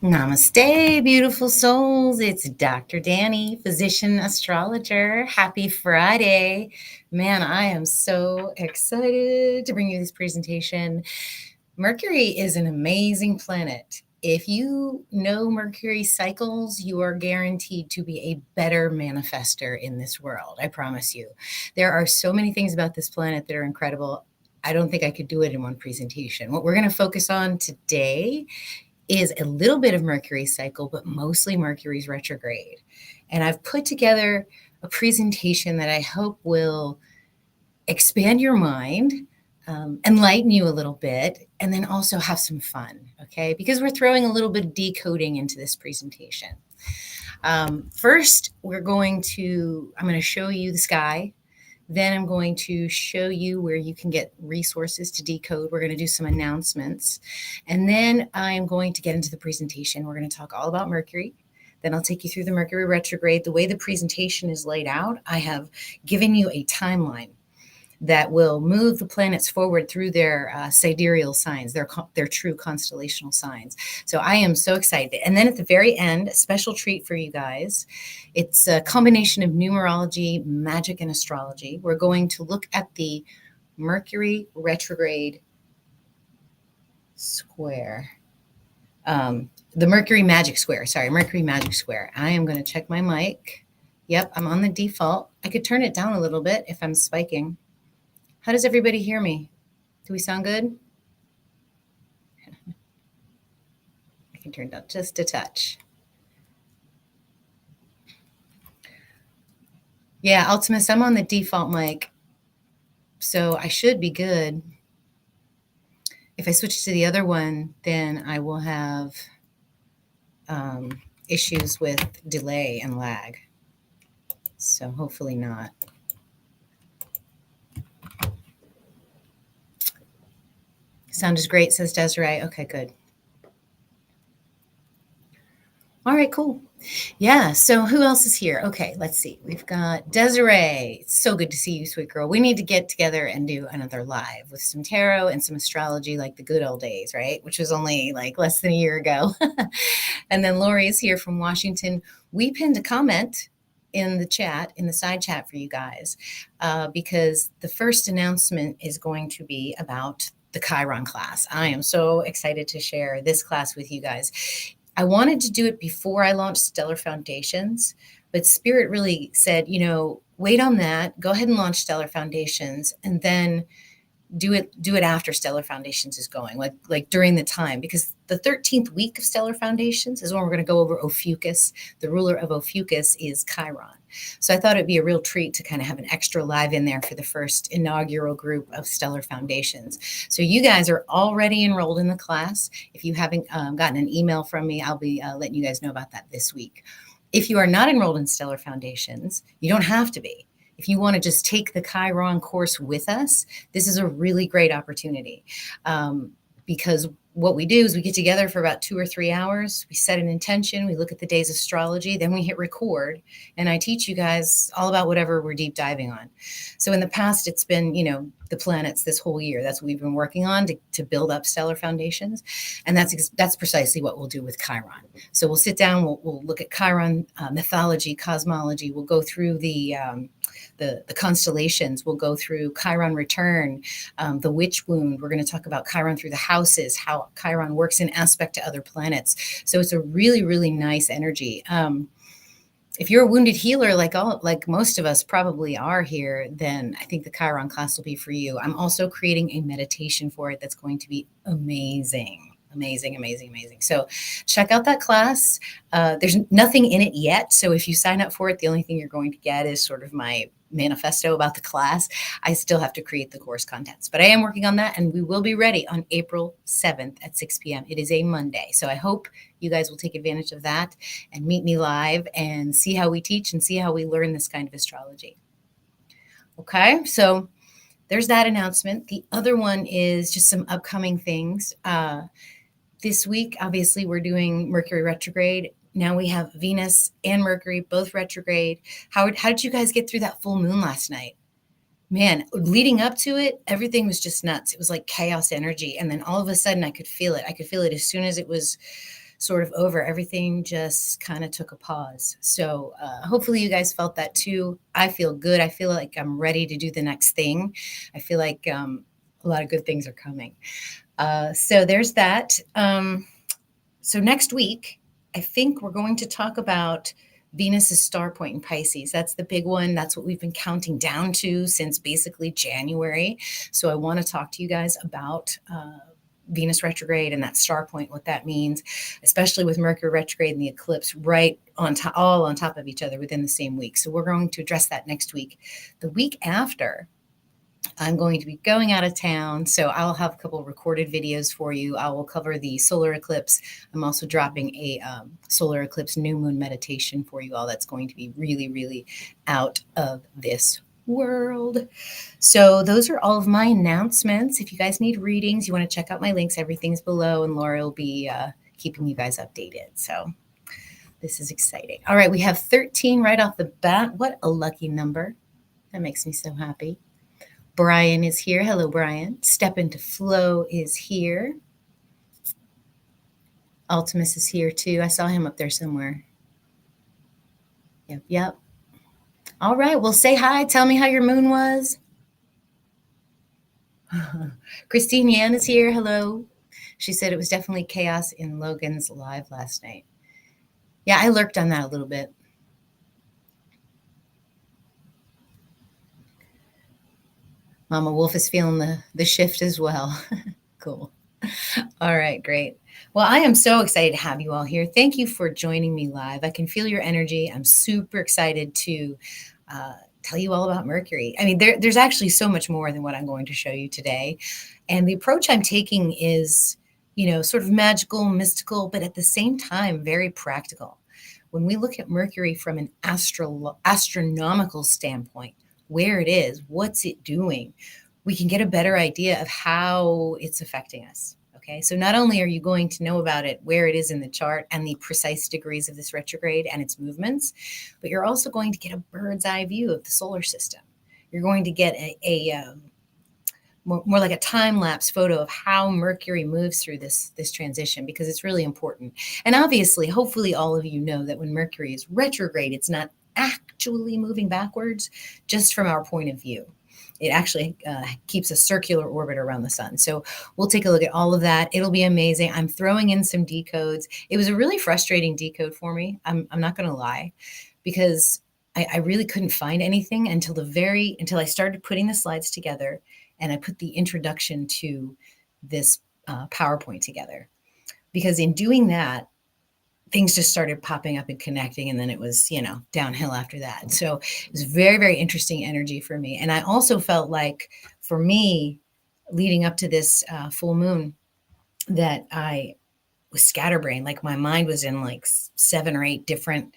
Namaste, beautiful souls. It's Dr. Danny, physician astrologer. Happy Friday. Man, I am so excited to bring you this presentation. Mercury is an amazing planet. If you know Mercury cycles, you are guaranteed to be a better manifester in this world. I promise you. There are so many things about this planet that are incredible. I don't think I could do it in one presentation. What we're going to focus on today is a little bit of Mercury's cycle, but mostly Mercury's retrograde. And I've put together a presentation that I hope will expand your mind, enlighten you a little bit, and then also have some fun, okay? Because we're throwing a little bit of decoding into this presentation. First, I'm going to show you the sky. Then I'm going to show you where you can get resources to decode. We're going to do some announcements. And then I'm going to get into the presentation. We're going to talk all about Mercury. Then I'll take you through the Mercury retrograde. The way the presentation is laid out, I have given you a timeline that will move the planets forward through their sidereal signs, their true constellational signs. So I am so excited. And then at the very end, a special treat for you guys. It's a combination of numerology, magic, and astrology. We're going to look at the Mercury retrograde square. The Mercury magic square. Sorry, Mercury magic square. I am going to check my mic. Yep, I'm on the default. I could turn it down a little bit if I'm spiking. How does everybody hear me? Do we sound good? I can turn it down just a touch. Yeah, Ultimus, I'm on the default mic, so I should be good. If I switch to the other one, then I will have issues with delay and lag. So hopefully not. Sound is great, says Desiree. Okay, good. All right, cool. Yeah, so who else is here? Okay, let's see. We've got Desiree. It's so good to see you, sweet girl. We need to get together and do another live with some tarot and some astrology like the good old days, right? Which was only like less than a year ago. And then Lori is here from Washington. We pinned a comment in the chat, in the side chat for you guys, because the first announcement is going to be about the Chiron class. I am so excited to share this class with you guys. I wanted to do it before I launched Stellar Foundations, but Spirit really said, wait on that, go ahead and launch Stellar Foundations, and then do it after Stellar Foundations is going, like during the time, because the 13th week of Stellar Foundations is when we're going to go over Ophiuchus. The ruler of Ophiuchus is Chiron. So I thought it'd be a real treat to kind of have an extra live in there for the first inaugural group of Stellar Foundations. So you guys are already enrolled in the class. If you haven't gotten an email from me, I'll be letting you guys know about that this week. If you are not enrolled in Stellar Foundations, you don't have to be. If you want to just take the Chiron course with us, this is a really great opportunity, because what we do is we get together for about 2 or 3 hours. We set an intention. We look at the day's astrology. Then we hit record. And I teach you guys all about whatever we're deep diving on. So in the past, it's been, the planets this whole year. That's what we've been working on to build up Stellar Foundations. And that's precisely what we'll do with Chiron. So we'll sit down. We'll look at Chiron mythology, cosmology. We'll go through the constellations. We'll go through Chiron return, the witch wound. We're going to talk about Chiron through the houses, how Chiron works in aspect to other planets. So it's a really, really nice energy. If you're a wounded healer, like most of us probably are here, then I think the Chiron class will be for you. I'm also creating a meditation for it that's going to be amazing. Amazing, amazing, amazing. So check out that class. There's nothing in it yet. So if you sign up for it, the only thing you're going to get is sort of my manifesto about the class. I still have to create the course contents, but I am working on that, and we will be ready on April 7th at 6 p.m. It is a Monday. So I hope you guys will take advantage of that and meet me live and see how we teach and see how we learn this kind of astrology. Okay, so there's that announcement. The other one is just some upcoming things. This week, obviously, we're doing Mercury retrograde. Now we have Venus and Mercury, both retrograde. How did you guys get through that full moon last night? Man, leading up to it, everything was just nuts. It was like chaos energy. And then all of a sudden I could feel it. I could feel it as soon as it was sort of over. Everything just kind of took a pause. So hopefully you guys felt that too. I feel good. I feel like I'm ready to do the next thing. I feel like a lot of good things are coming. So there's that. So next week, I think we're going to talk about Venus's star point in Pisces. That's the big one. That's what we've been counting down to since basically January. So I want to talk to you guys about Venus retrograde and that star point, what that means, especially with Mercury retrograde and the eclipse right on top, all on top of each other within the same week. So we're going to address that next week. The week after, I'm going to be going out of town, so I'll have a couple recorded videos for you. I will cover the solar eclipse. I'm also dropping a solar eclipse new moon meditation for you all. That's going to be really, really out of this world. So those are all of my announcements. If you guys need readings, you want to check out my links, everything's below, and Laura will be keeping you guys updated. So this is exciting. All right, we have 13 right off the bat. What a lucky number. That makes me so happy. Brian is here. Hello, Brian. Step into Flow is here. Ultimus is here too. I saw him up there somewhere. Yep. All right. Well, say hi. Tell me how your moon was. Christine Yan is here. Hello. She said it was definitely chaos in Logan's live last night. Yeah, I lurked on that a little bit. Mama Wolf is feeling the shift as well. Cool. All right, great. Well, I am so excited to have you all here. Thank you for joining me live. I can feel your energy. I'm super excited to tell you all about Mercury. I mean, there's actually so much more than what I'm going to show you today. And the approach I'm taking is, sort of magical, mystical, but at the same time, very practical. When we look at Mercury from an astronomical standpoint, where it is, what's it doing, we can get a better idea of how it's affecting us. Okay, so not only are you going to know about it, where it is in the chart and the precise degrees of this retrograde and its movements, but you're also going to get a bird's eye view of the solar system. You're going to get a more like a time-lapse photo of how Mercury moves through this transition, because it's really important. And obviously, hopefully all of you know that when Mercury is retrograde, it's not actually moving backwards, just from our point of view. It actually keeps a circular orbit around the sun. So we'll take a look at all of that. It'll be amazing. I'm throwing in some decodes. It was a really frustrating decode for me. I'm not going to lie, because I really couldn't find anything until I started putting the slides together and I put the introduction to this PowerPoint together. Because in doing that, things just started popping up and connecting, and then it was, downhill after that. So it was very, very interesting energy for me. And I also felt like, for me, leading up to this full moon, that I was scatterbrained. Like my mind was in like 7 or 8 different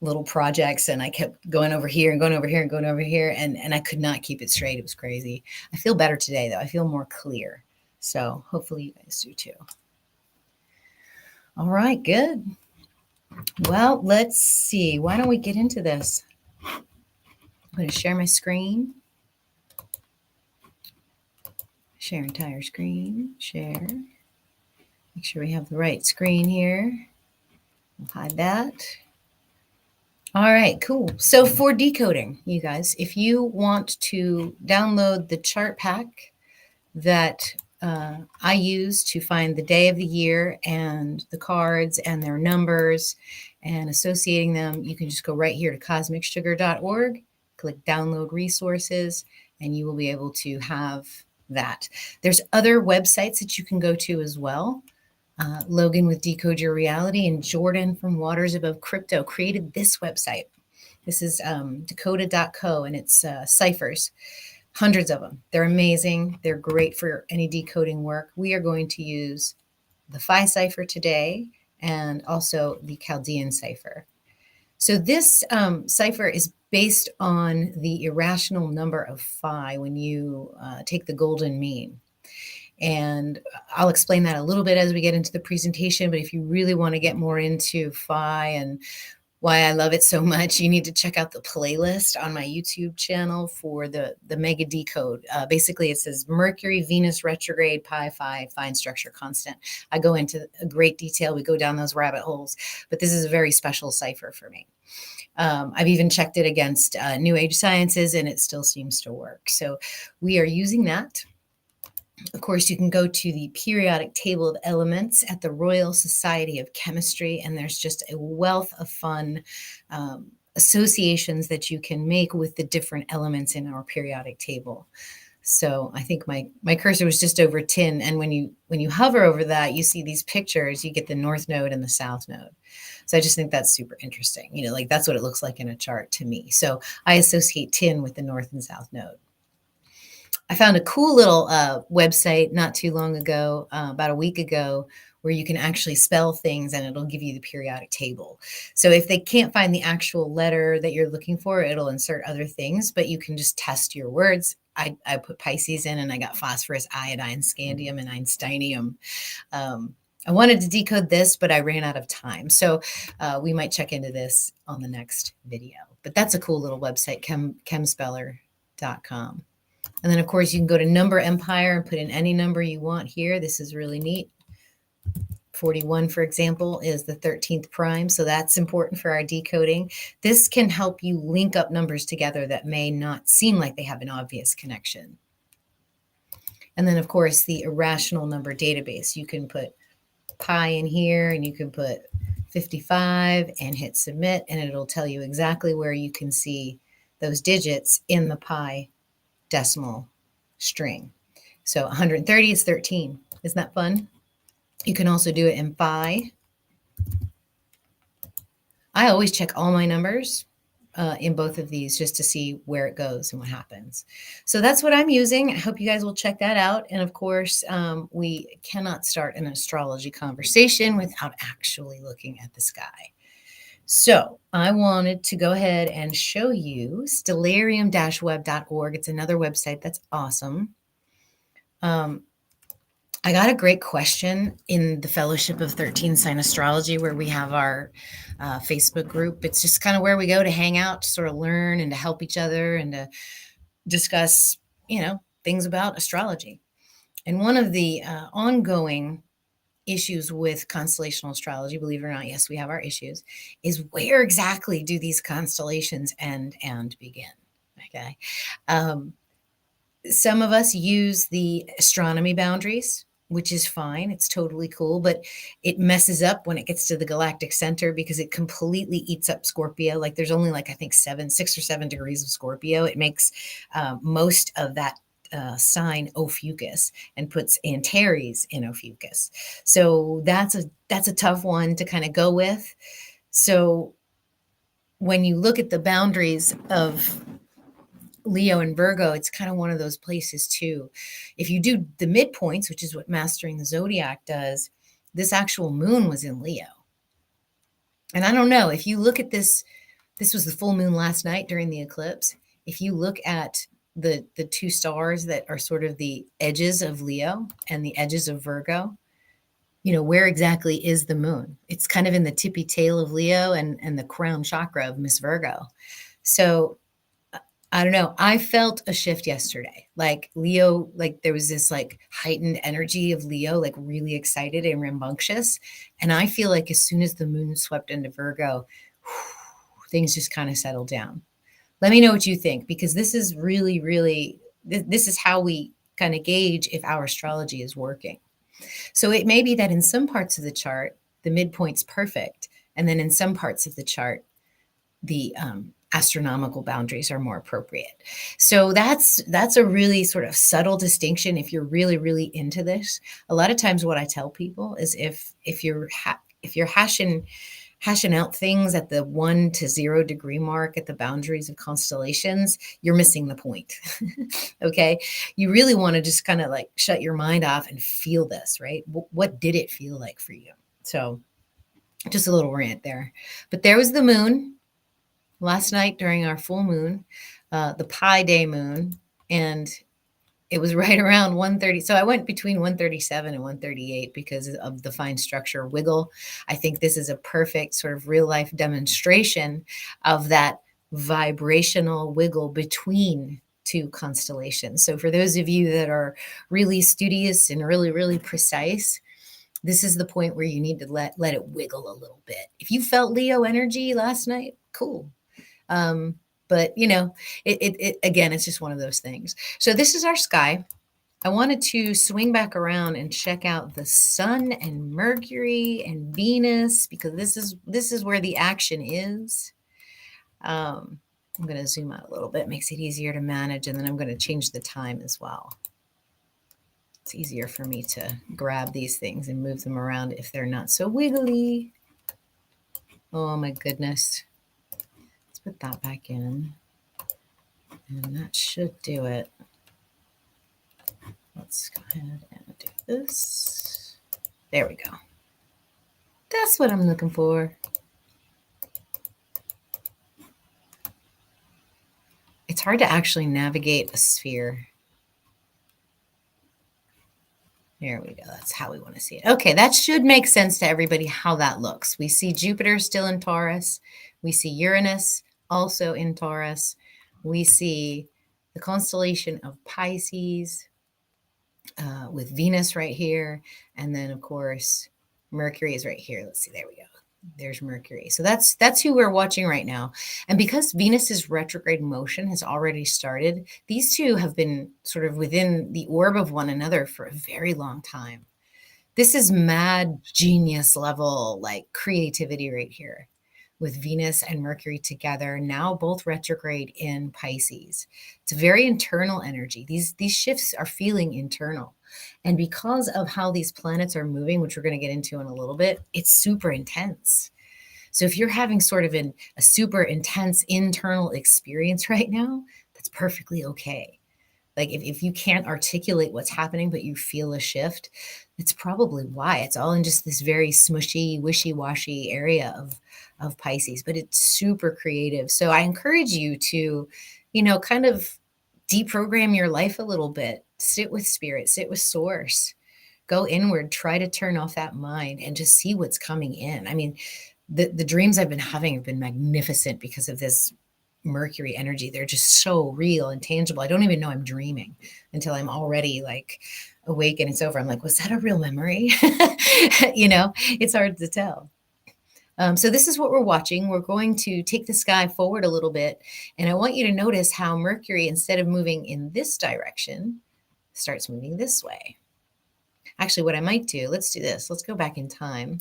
little projects, and I kept going over here and going over here and going over here, and I could not keep it straight. It was crazy. I feel better today, though. I feel more clear. So hopefully you guys do too. All right, good. Well, let's see. Why don't we get into this? I'm going to share my screen. Share entire screen. Share. Make sure we have the right screen here. We'll hide that. All right, cool. So for decoding, you guys, if you want to download the chart pack that I use to find the day of the year and the cards and their numbers and associating them, you can just go right here to cosmicsugar.org, click download resources, and you will be able to have that. There's other websites that you can go to as well. Logan with Decode Your Reality and Jordan from Waters Above Crypto created this website. This is decoda.co, and it's ciphers. Hundreds of them. They're amazing. They're great for any decoding work. We are going to use the Phi cipher today and also the Chaldean cipher. So this cipher is based on the irrational number of Phi when you take the golden mean. And I'll explain that a little bit as we get into the presentation. But if you really want to get more into Phi and why I love it so much, you need to check out the playlist on my YouTube channel for the mega decode. Basically, it says Mercury, Venus retrograde, pi, phi, fine structure, constant. I go into a great detail. We go down those rabbit holes, but this is a very special cipher for me. I've even checked it against New Age sciences, and it still seems to work. So we are using that. Of course, you can go to the periodic table of elements at the Royal Society of Chemistry, and there's just a wealth of fun associations that you can make with the different elements in our periodic table. So I think my cursor was just over tin, and when you hover over that, you see these pictures. You get the north node and the south node. So I just think that's super interesting. Like that's what it looks like in a chart to me. So I associate tin with the north and south node. I found a cool little website not too long ago, about a week ago, where you can actually spell things and it'll give you the periodic table. So if they can't find the actual letter that you're looking for, it'll insert other things, but you can just test your words. I put Pisces in and I got phosphorus, iodine, scandium, and einsteinium. I wanted to decode this, but I ran out of time. So we might check into this on the next video. But that's a cool little website, chemspeller.com. And then, of course, you can go to Number Empire and put in any number you want here. This is really neat. 41, for example, is the 13th prime. So that's important for our decoding. This can help you link up numbers together that may not seem like they have an obvious connection. And then, of course, the irrational number database. You can put pi in here and you can put 55 and hit submit, and it'll tell you exactly where you can see those digits in the pi decimal string. So 130 is 13. Isn't that fun? You can also do it in phi. I always check all my numbers in both of these just to see where it goes and what happens. So that's what I'm using. I hope you guys will check that out. And of course, we cannot start an astrology conversation without actually looking at the sky. So I wanted to go ahead and show you stellarium-web.org. It's another website that's awesome. I got a great question in the Fellowship of 13 Sign Astrology, where we have our Facebook group. It's just kind of where we go to hang out, to sort of learn and to help each other and to discuss, things about astrology. And one of the ongoing issues with constellational astrology, believe it or not, yes, we have our issues, is where exactly do these constellations end and begin? Okay. Some of us use the astronomy boundaries, which is fine. It's totally cool, but it messes up when it gets to the galactic center because it completely eats up Scorpio. Like there's only I think 6 or 7 degrees of Scorpio. It makes most of that sign Ophiuchus and puts Antares in Ophiuchus. So that's a tough one to kind of go with. So when you look at the boundaries of Leo and Virgo, it's kind of one of those places too. If you do the midpoints, which is what Mastering the Zodiac does, this actual moon was in Leo. And I don't know, if you look at this was the full moon last night during the eclipse. If you look at the 2 stars that are sort of the edges of Leo and the edges of Virgo, where exactly is the moon? It's kind of in the tippy tail of Leo and the crown chakra of Miss Virgo. So I don't know. I felt a shift yesterday. Like Leo, there was this heightened energy of Leo, really excited and rambunctious. And I feel like as soon as the moon swept into Virgo, things just kind of settled down. Let me know what you think, because this is really, really, this is how we kind of gauge if our astrology is working. So it may be that in some parts of the chart, the midpoint's perfect. And then in some parts of the chart, the astronomical boundaries are more appropriate. So that's a really sort of subtle distinction if you're really, really into this. A lot of times what I tell people is if you're hashing out things at the 1 to 0 degree mark at the boundaries of constellations, you're missing the point. Okay. You really want to just kind of shut your mind off and feel this, right? What did it feel like for you? So just a little rant there, but there was the moon last night during our full moon, the Pi day moon, and It was right around 130. So I went between 137 and 138 because of the fine structure wiggle. I think this is a perfect sort of real life demonstration of that vibrational wiggle between two constellations. So for those of you that are really studious and really, really precise, this is the point where you need to let it wiggle a little bit. If you felt Leo energy last night, cool. But you know, it again, it's just one of those things. So this is our sky. I wanted to swing back around and check out the sun and Mercury and Venus because this is where the action is. I'm going to zoom out a little bit, makes it easier to manage, and then I'm going to change the time as well. It's easier for me to grab these things and move them around if they're not so wiggly. Oh my goodness. Let's put that back in. And that should do it. Let's go ahead and do this. There we go. That's what I'm looking for. It's hard to actually navigate a sphere. There we go. That's how we want to see it. Okay, that should make sense to everybody how that looks. We see Jupiter still in Taurus. We see Uranus also in Taurus. We see the constellation of Pisces with Venus right here. And then, of course, Mercury is right here. Let's see. There we go. There's Mercury. So that's who we're watching right now. And because Venus's retrograde motion has already started, these two have been sort of within the orb of one another for a very long time. This is mad genius level, like creativity right here with Venus and Mercury together, now both retrograde in Pisces. It's a very internal energy. These shifts are feeling internal. And because of how these planets are moving, which we're going to get into in a little bit, it's super intense. So if you're having sort of a super intense internal experience right now, that's perfectly okay. Like if you can't articulate what's happening, but you feel a shift, it's probably why. It's all in just this very smushy, wishy-washy area of Pisces, but it's super creative. So I encourage you to, kind of deprogram your life a little bit. Sit with spirit, sit with source, go inward, try to turn off that mind and just see what's coming in. I mean, the dreams I've been having have been magnificent because of this Mercury energy. They're just so real and tangible. I don't even know I'm dreaming until I'm already like awake and it's over. I'm like, was that a real memory? It's hard to tell. So this is what we're watching. We're going to take the sky forward a little bit. And I want you to notice how Mercury, instead of moving in this direction, starts moving this way. Actually, what I might do, let's do this. Let's go back in time.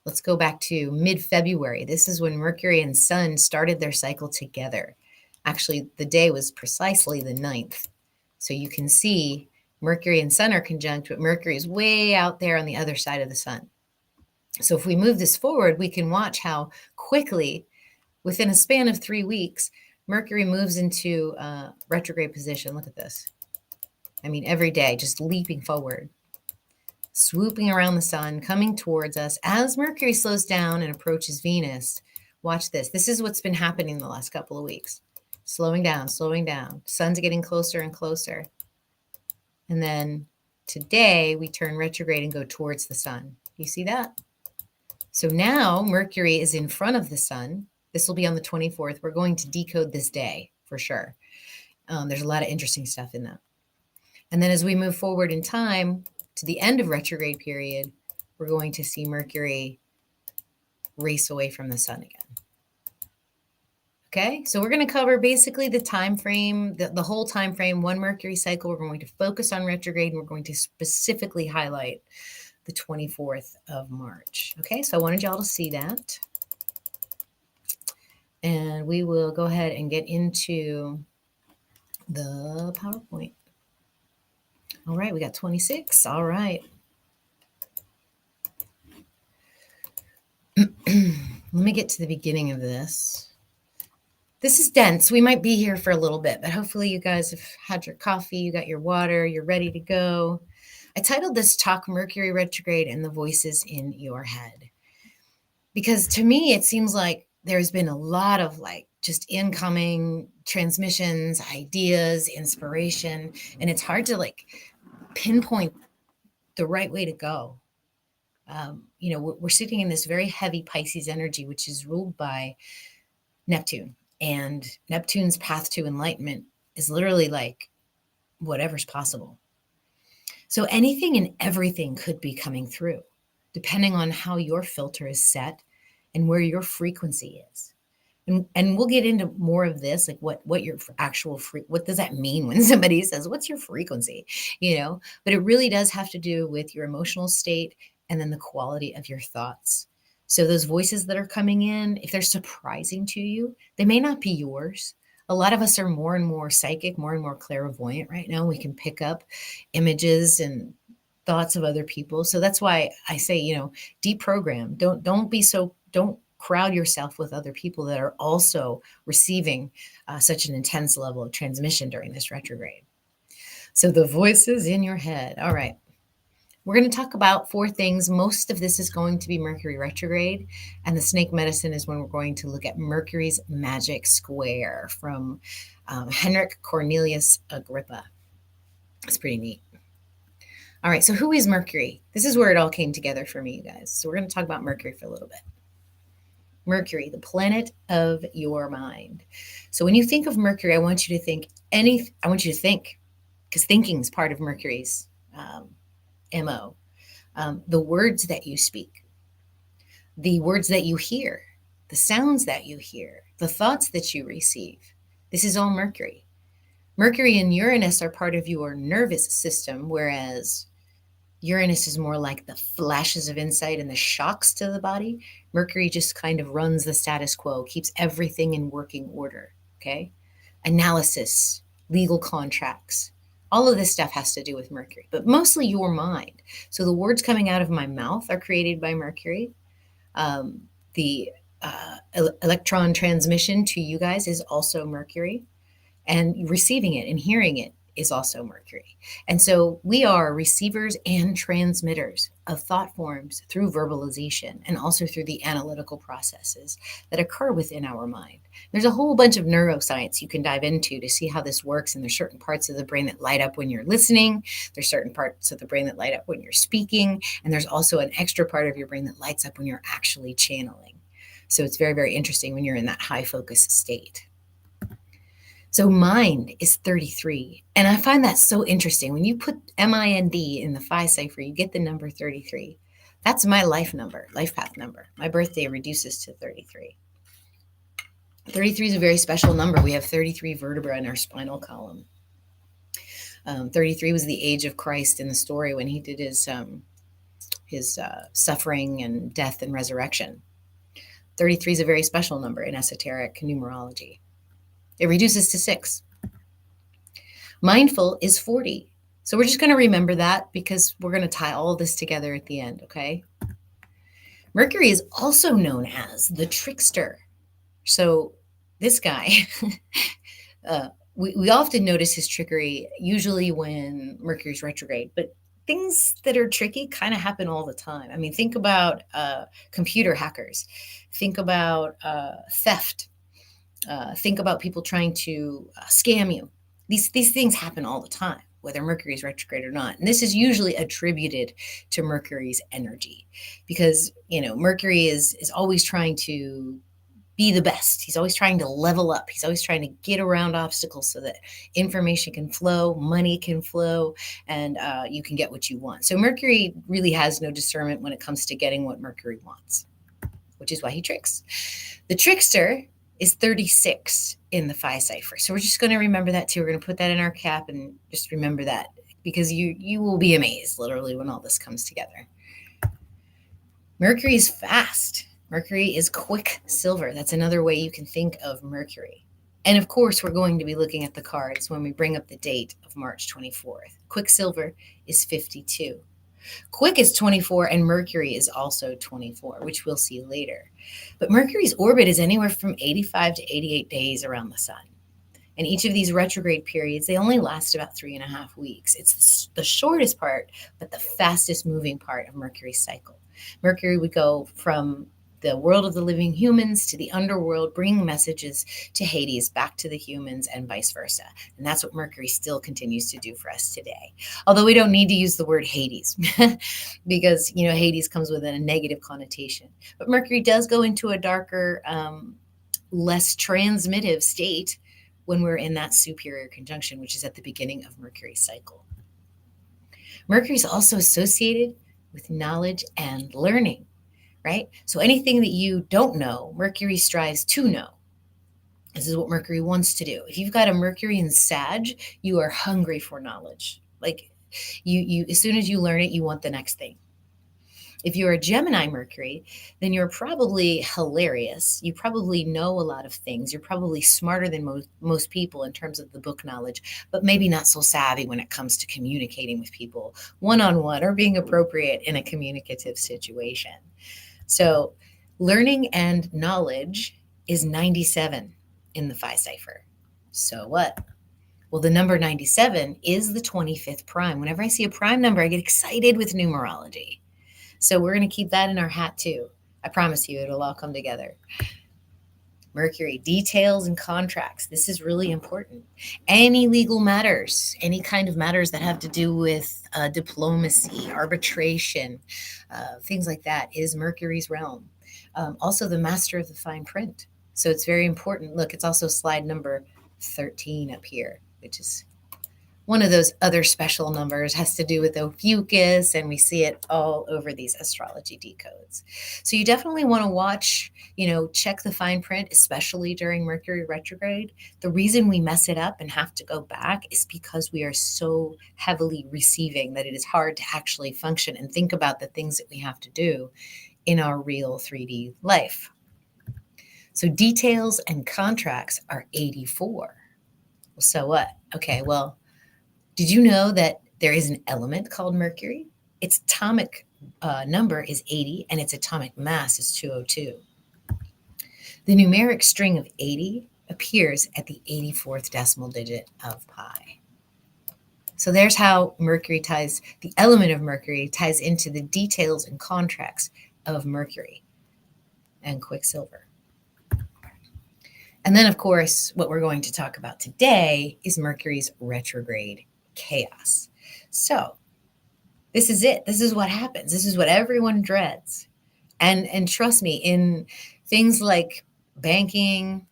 Let's go back to mid-February. This is when Mercury and Sun started their cycle together. Actually, the day was precisely the 9th. So you can see Mercury and Sun are conjunct, but Mercury is way out there on the other side of the Sun. So if we move this forward, we can watch how quickly, within a span of 3 weeks, Mercury moves into retrograde position. Look at this. I mean, every day, just leaping forward, swooping around the sun, coming towards us. As Mercury slows down and approaches Venus, watch this. This is what's been happening the last couple of weeks. Slowing down, slowing down. Sun's getting closer and closer. And then today, we turn retrograde and go towards the sun. You see that? So now Mercury is in front of the sun. This will be on the 24th. We're going to decode this day for sure. There's a lot of interesting stuff in that. And then as we move forward in time to the end of retrograde period, we're going to see Mercury race away from the sun again. Okay, so we're going to cover basically the time frame, the whole time frame, one Mercury cycle. We're going to focus on retrograde, and we're going to specifically highlight the 24th of March. Okay, so I wanted y'all to see that. And we will go ahead and get into the PowerPoint. All right, we got 26. All right. Let me get to the beginning of this. This is dense. We might be here for a little bit, but hopefully you guys have had your coffee, you got your water, you're ready to go. I titled this Talk Mercury Retrograde and the Voices in Your Head. Because to me, it seems like there's been a lot of like just incoming transmissions, ideas, inspiration. And it's hard to like pinpoint the right way to go. We're sitting in this very heavy Pisces energy, which is ruled by Neptune. And Neptune's path to enlightenment is literally like whatever's possible. So anything and everything could be coming through, depending on how your filter is set and where your frequency is. And we'll get into more of this, like what your actual what does that mean when somebody says, what's your frequency? But it really does have to do with your emotional state and then the quality of your thoughts. So those voices that are coming in, if they're surprising to you, they may not be yours. A lot of us are more and more psychic, more and more clairvoyant right now. We can pick up images and thoughts of other people. So that's why I say, deprogram. Don't crowd yourself with other people that are also receiving such an intense level of transmission during this retrograde. So the voices in your head. All right. We're going to talk about 4 things. Most of this is going to be Mercury retrograde. And the snake medicine is when we're going to look at Mercury's magic square from Henrik Cornelius Agrippa. It's pretty neat. All right. So who is Mercury? This is where it all came together for me, you guys. So we're going to talk about Mercury for a little bit. Mercury, the planet of your mind. So when you think of Mercury, I want you to think, because thinking is part of Mercury's MO. The words that you speak, the words that you hear, the sounds that you hear, the thoughts that you receive. This is all Mercury. Mercury and Uranus are part of your nervous system, whereas Uranus is more like the flashes of insight and the shocks to the body. Mercury just kind of runs the status quo, keeps everything in working order, okay? Analysis, legal contracts, all of this stuff has to do with Mercury, but mostly your mind. So the words coming out of my mouth are created by Mercury. The electron transmission to you guys is also Mercury, and receiving it and hearing it is also Mercury. And so we are receivers and transmitters of thought forms through verbalization and also through the analytical processes that occur within our mind. There's a whole bunch of neuroscience you can dive into to see how this works. And there's certain parts of the brain that light up when you're listening. There's certain parts of the brain that light up when you're speaking. And there's also an extra part of your brain that lights up when you're actually channeling. So it's very, very interesting when you're in that high focus state. So mind is 33. And I find that so interesting. When you put MIND in the phi cipher, you get the number 33. That's my life number, life path number. My birthday reduces to 33. 33 is a very special number. We have 33 vertebrae in our spinal column. 33 was the age of Christ in the story when he did his suffering and death and resurrection. 33 is a very special number in esoteric numerology. It reduces to 6. Mindful is 40. So we're just going to remember that because we're going to tie all this together at the end, okay? Mercury is also known as the trickster. So this guy, we often notice his trickery usually when Mercury's retrograde, but things that are tricky kind of happen all the time. I mean, think about computer hackers. Think about theft. Think about people trying to scam you. These things happen all the time, whether Mercury is retrograde or not. And this is usually attributed to Mercury's energy because, Mercury is always trying to be the best. He's always trying to level up. He's always trying to get around obstacles so that information can flow, money can flow, and you can get what you want. So Mercury really has no discernment when it comes to getting what Mercury wants, which is why he tricks. The trickster is 36 in the phi cipher. So we're just going to remember that too. We're going to put that in our cap and just remember that because you will be amazed literally when all this comes together. Mercury is fast. Mercury is quicksilver. That's another way you can think of Mercury. And of course, we're going to be looking at the cards when we bring up the date of March 24th. Quicksilver is 52. Quick is 24 and Mercury is also 24, which we'll see later. But Mercury's orbit is anywhere from 85 to 88 days around the sun. And each of these retrograde periods, they only last about 3.5 weeks. It's the shortest part, but the fastest moving part of Mercury's cycle. Mercury would go from the world of the living humans to the underworld, bringing messages to Hades back to the humans and vice versa. And that's what Mercury still continues to do for us today. Although we don't need to use the word Hades because, Hades comes with a negative connotation. But Mercury does go into a darker, less transmittive state when we're in that superior conjunction, which is at the beginning of Mercury's cycle. Mercury is also associated with knowledge and learning, right? So anything that you don't know, Mercury strives to know. This is what Mercury wants to do. If you've got a Mercury in Sag, you are hungry for knowledge. Like you as soon as you learn it, you want the next thing. If you're a Gemini Mercury, then you're probably hilarious. You probably know a lot of things. You're probably smarter than most people in terms of the book knowledge, but maybe not so savvy when it comes to communicating with people one-on-one or being appropriate in a communicative situation. So learning and knowledge is 97 in the Phi cipher. So what? Well, the number 97 is the 25th prime. Whenever I see a prime number, I get excited with numerology. So we're going to keep that in our hat too. I promise you it'll all come together. Mercury, details and contracts. This is really important. Any legal matters, any kind of matters that have to do with diplomacy, arbitration, things like that is Mercury's realm. Also the master of the fine print. So it's very important. Look, it's also slide number 13 up here, which is one of those other special numbers, has to do with Ophiuchus, and we see it all over these astrology decodes. So you definitely want to watch, check the fine print, especially during Mercury retrograde. The reason we mess it up and have to go back is because we are so heavily receiving that it is hard to actually function and think about the things that we have to do in our real 3D life. So details and contracts are 84. So what? Okay, well, did you know that there is an element called Mercury? Its atomic number is 80 and its atomic mass is 202. The numeric string of 80 appears at the 84th decimal digit of pi. So there's how the element of Mercury ties into the details and contracts of Mercury and Quicksilver. And then, of course, what we're going to talk about today is Mercury's retrograde chaos. So this is it. This is what happens. This is what everyone dreads. And trust me, in things like banking,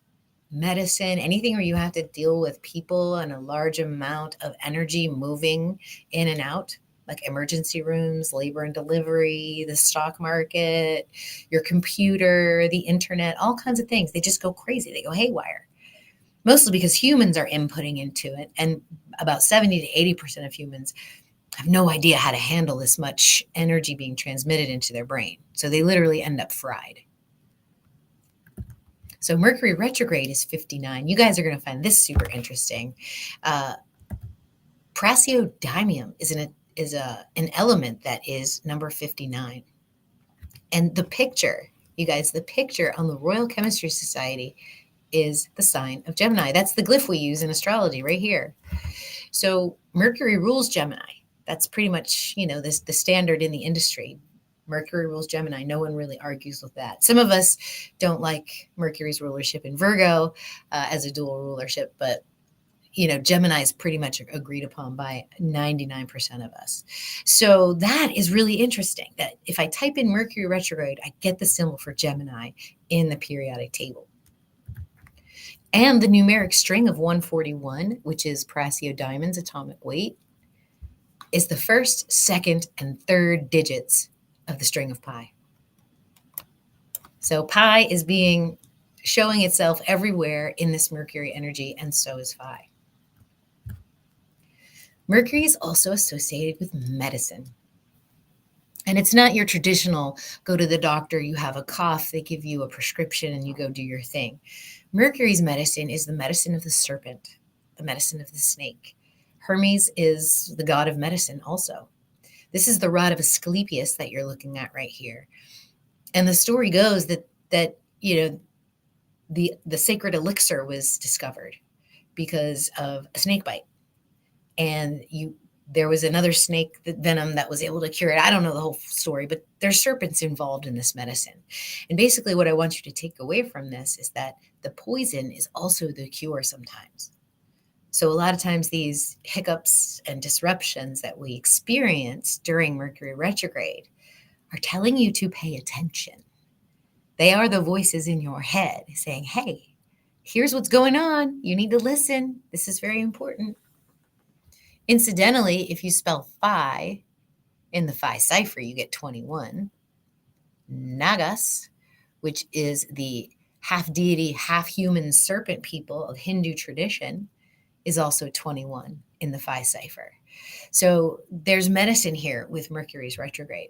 medicine, anything where you have to deal with people and a large amount of energy moving in and out, like emergency rooms, labor and delivery, the stock market, your computer, the internet, all kinds of things. They just go crazy. They go haywire. Mostly because humans are inputting into it. And about 70 to 80% of humans have no idea how to handle this much energy being transmitted into their brain. So they literally end up fried. So Mercury retrograde is 59. You guys are going to find this super interesting. Praseodymium is an element that is number 59. And the picture, you guys, the picture on the Royal Chemistry Society is the sign of Gemini. That's the glyph we use in astrology right here. So Mercury rules Gemini. That's pretty much, the standard in the industry. Mercury rules Gemini. No one really argues with that. Some of us don't like Mercury's rulership in Virgo as a dual rulership, but Gemini is pretty much agreed upon by 99% of us. So that is really interesting, that if I type in Mercury retrograde, I get the symbol for Gemini in the periodic table. And the numeric string of 141, which is Praseodymium's atomic weight, is the first, second, and third digits of the string of pi. So pi is showing itself everywhere in this Mercury energy, and so is Phi. Mercury is also associated with medicine. And it's not your traditional go to the doctor, you have a cough, they give you a prescription, and you go do your thing. Mercury's medicine is the medicine of the serpent, the medicine of the snake. Hermes is the god of medicine also. This is the rod of Asclepius that you're looking at right here. And the story goes that the sacred elixir was discovered because of a snake bite. And There was another snake venom that was able to cure it. I don't know the whole story, but there's serpents involved in this medicine. And basically what I want you to take away from this is that the poison is also the cure sometimes. So a lot of times these hiccups and disruptions that we experience during Mercury retrograde are telling you to pay attention. They are the voices in your head saying, hey, here's what's going on. You need to listen. This is very important. Incidentally, if you spell phi in the phi cipher, you get 21. Nagas, which is the half deity, half human serpent people of Hindu tradition, is also 21 in the phi cipher. So there's medicine here with Mercury's retrograde.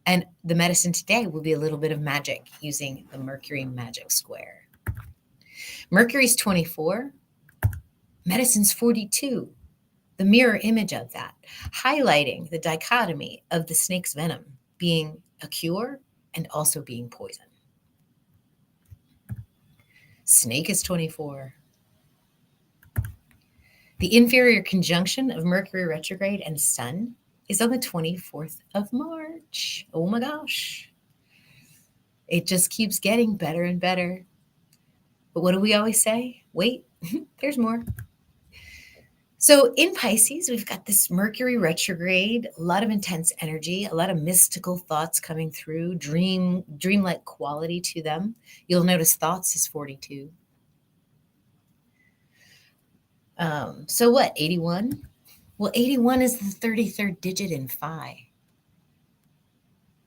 And the medicine today will be a little bit of magic using the Mercury magic square. Mercury's 24, medicine's 42. The mirror image of that, highlighting the dichotomy of the snake's venom being a cure and also being poison. Snake is 24. The inferior conjunction of Mercury retrograde and Sun is on the 24th of March. Oh my gosh. It just keeps getting better and better. But what do we always say? Wait, there's more. So in Pisces, we've got this Mercury retrograde, a lot of intense energy, a lot of mystical thoughts coming through, dreamlike quality to them. You'll notice thoughts is 42. So what, 81? Well, 81 is the 33rd digit in phi.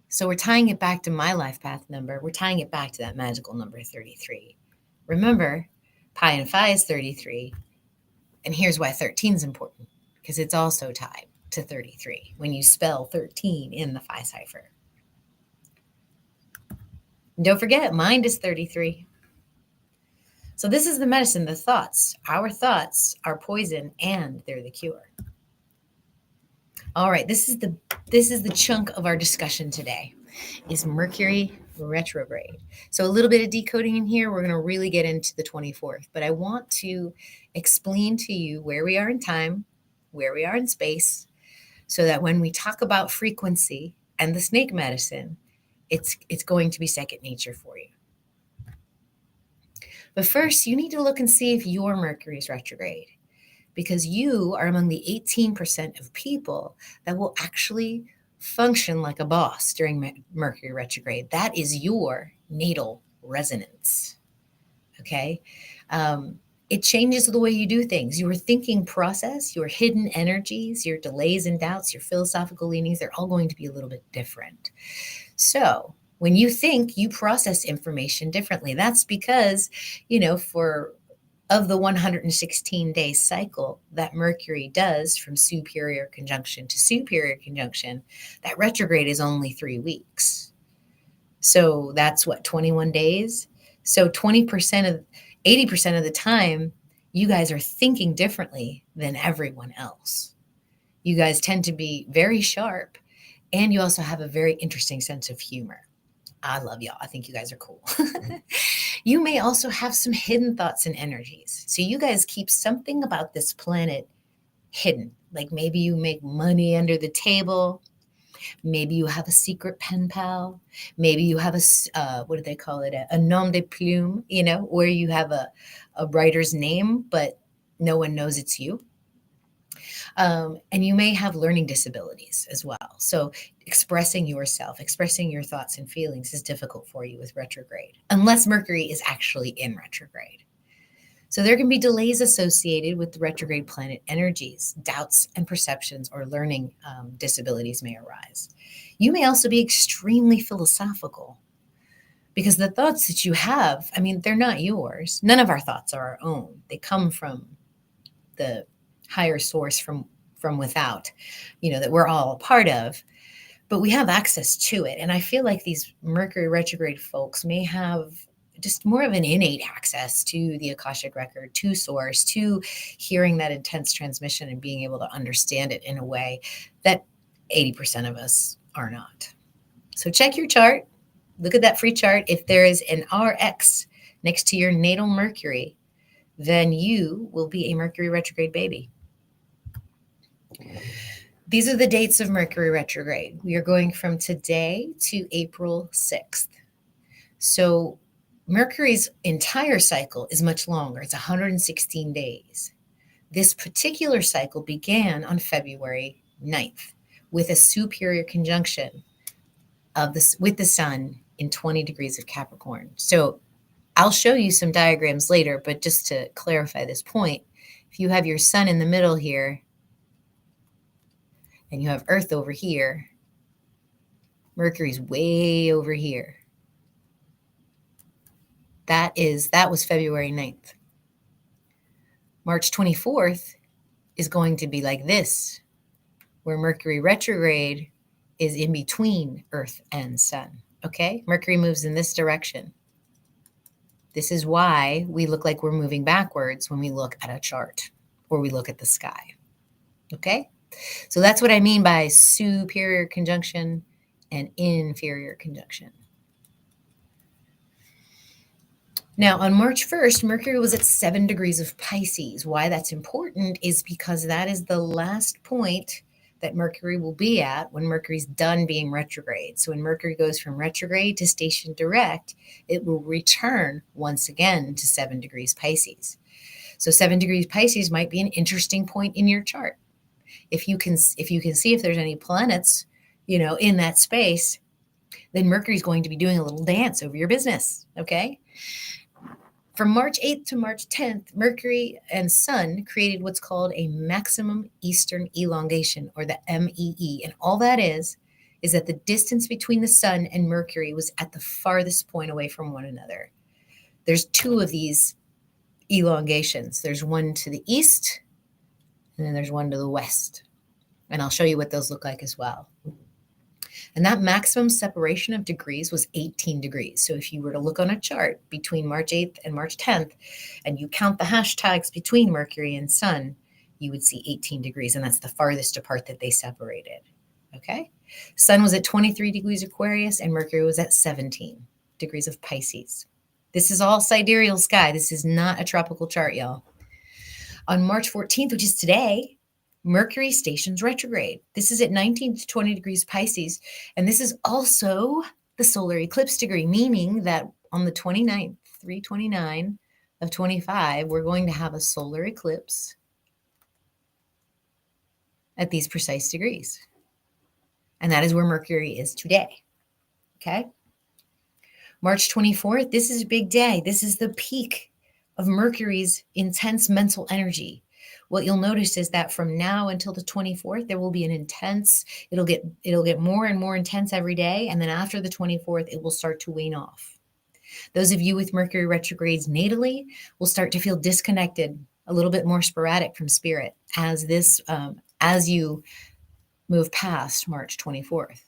So we're tying it back to my life path number. We're tying it back to that magical number 33. Remember, pi and phi is 33. And here's why 13 is important, because it's also tied to 33 when you spell 13 in the phi cipher. And don't forget, mind is 33. So this is the medicine, the thoughts. Our thoughts are poison and they're the cure. All right, this is the chunk of our discussion today, is Mercury retrograde. So a little bit of decoding in here. We're going to really get into the 24th, but I want to explain to you where we are in time, where we are in space, so that when we talk about frequency and the snake medicine, it's going to be second nature for you. But first, you need to look and see if your Mercury is retrograde, because you are among the 18% of people that will actually function like a boss during Mercury retrograde. That is your natal resonance. Okay. It changes the way you do things. Your thinking process, your hidden energies, your delays and doubts, your philosophical leanings, they're all going to be a little bit different. So when you think, you process information differently. That's because, of the 116-day cycle that Mercury does from superior conjunction to superior conjunction, that retrograde is only 3 weeks. So that's 21 days. So 80% of the time, you guys are thinking differently than everyone else. You guys tend to be very sharp, and you also have a very interesting sense of humor. I love y'all. I think you guys are cool. You may also have some hidden thoughts and energies. So you guys keep something about this planet hidden. Like maybe you make money under the table. Maybe you have a secret pen pal. Maybe you have what do they call it? A nom de plume, where you have a writer's name, but no one knows it's you. And you may have learning disabilities as well. So expressing yourself, expressing your thoughts and feelings is difficult for you with retrograde, unless Mercury is actually in retrograde. So there can be delays associated with the retrograde planet energies, doubts and perceptions or learning disabilities may arise. You may also be extremely philosophical, because the thoughts that you have, they're not yours. None of our thoughts are our own. They come from the higher source from without, that we're all a part of, but we have access to it. And I feel like these Mercury retrograde folks may have just more of an innate access to the Akashic record, to source, to hearing that intense transmission and being able to understand it in a way that 80% of us are not. So check your chart, look at that free chart. If there is an RX next to your natal Mercury, then you will be a Mercury retrograde baby. These are the dates of Mercury retrograde. We are going from today to April 6th. So Mercury's entire cycle is much longer. It's 116 days. This particular cycle began on February 9th with a superior conjunction of this with the sun in 20 degrees of Capricorn. So I'll show you some diagrams later, but just to clarify this point, if you have your sun in the middle here and you have Earth over here, Mercury's way over here. That was February 9th. March 24th is going to be like this, where Mercury retrograde is in between Earth and Sun. Okay? Mercury moves in this direction. This is why we look like we're moving backwards when we look at a chart or we look at the sky. Okay? So that's what I mean by superior conjunction and inferior conjunction. Now, on March 1st, Mercury was at 7 degrees of Pisces. Why that's important is because that is the last point that Mercury will be at when Mercury's done being retrograde. So when Mercury goes from retrograde to station direct, it will return once again to 7 degrees Pisces. So 7 degrees Pisces might be an interesting point in your chart. If you can see if there's any planets, in that space, then Mercury's going to be doing a little dance over your business, okay? From March 8th to March 10th, Mercury and Sun created what's called a maximum eastern elongation, or the MEE. And all that is that the distance between the Sun and Mercury was at the farthest point away from one another. There's two of these elongations. There's one to the east, and then there's one to the west. And I'll show you what those look like as well. And that maximum separation of degrees was 18 degrees. So if you were to look on a chart between March 8th and March 10th, and you count the hashtags between Mercury and Sun, you would see 18 degrees. And that's the farthest apart that they separated. Okay? Sun was at 23 degrees Aquarius, and Mercury was at 17 degrees of Pisces. This is all sidereal sky. This is not a tropical chart, y'all. On March 14th, which is today, Mercury stations retrograde. This is at 19 to 20 degrees Pisces. And this is also the solar eclipse degree, meaning that on the 29th, 3/29 of 25, we're going to have a solar eclipse at these precise degrees. And that is where Mercury is today. Okay? March 24th, this is a big day. This is the peak of Mercury's intense mental energy. What you'll notice is that from now until the 24th, there will be an intense, it'll get more and more intense every day. And then after the 24th, it will start to wane off. Those of you with Mercury retrogrades natally will start to feel disconnected, a little bit more sporadic from spirit as you move past March 24th.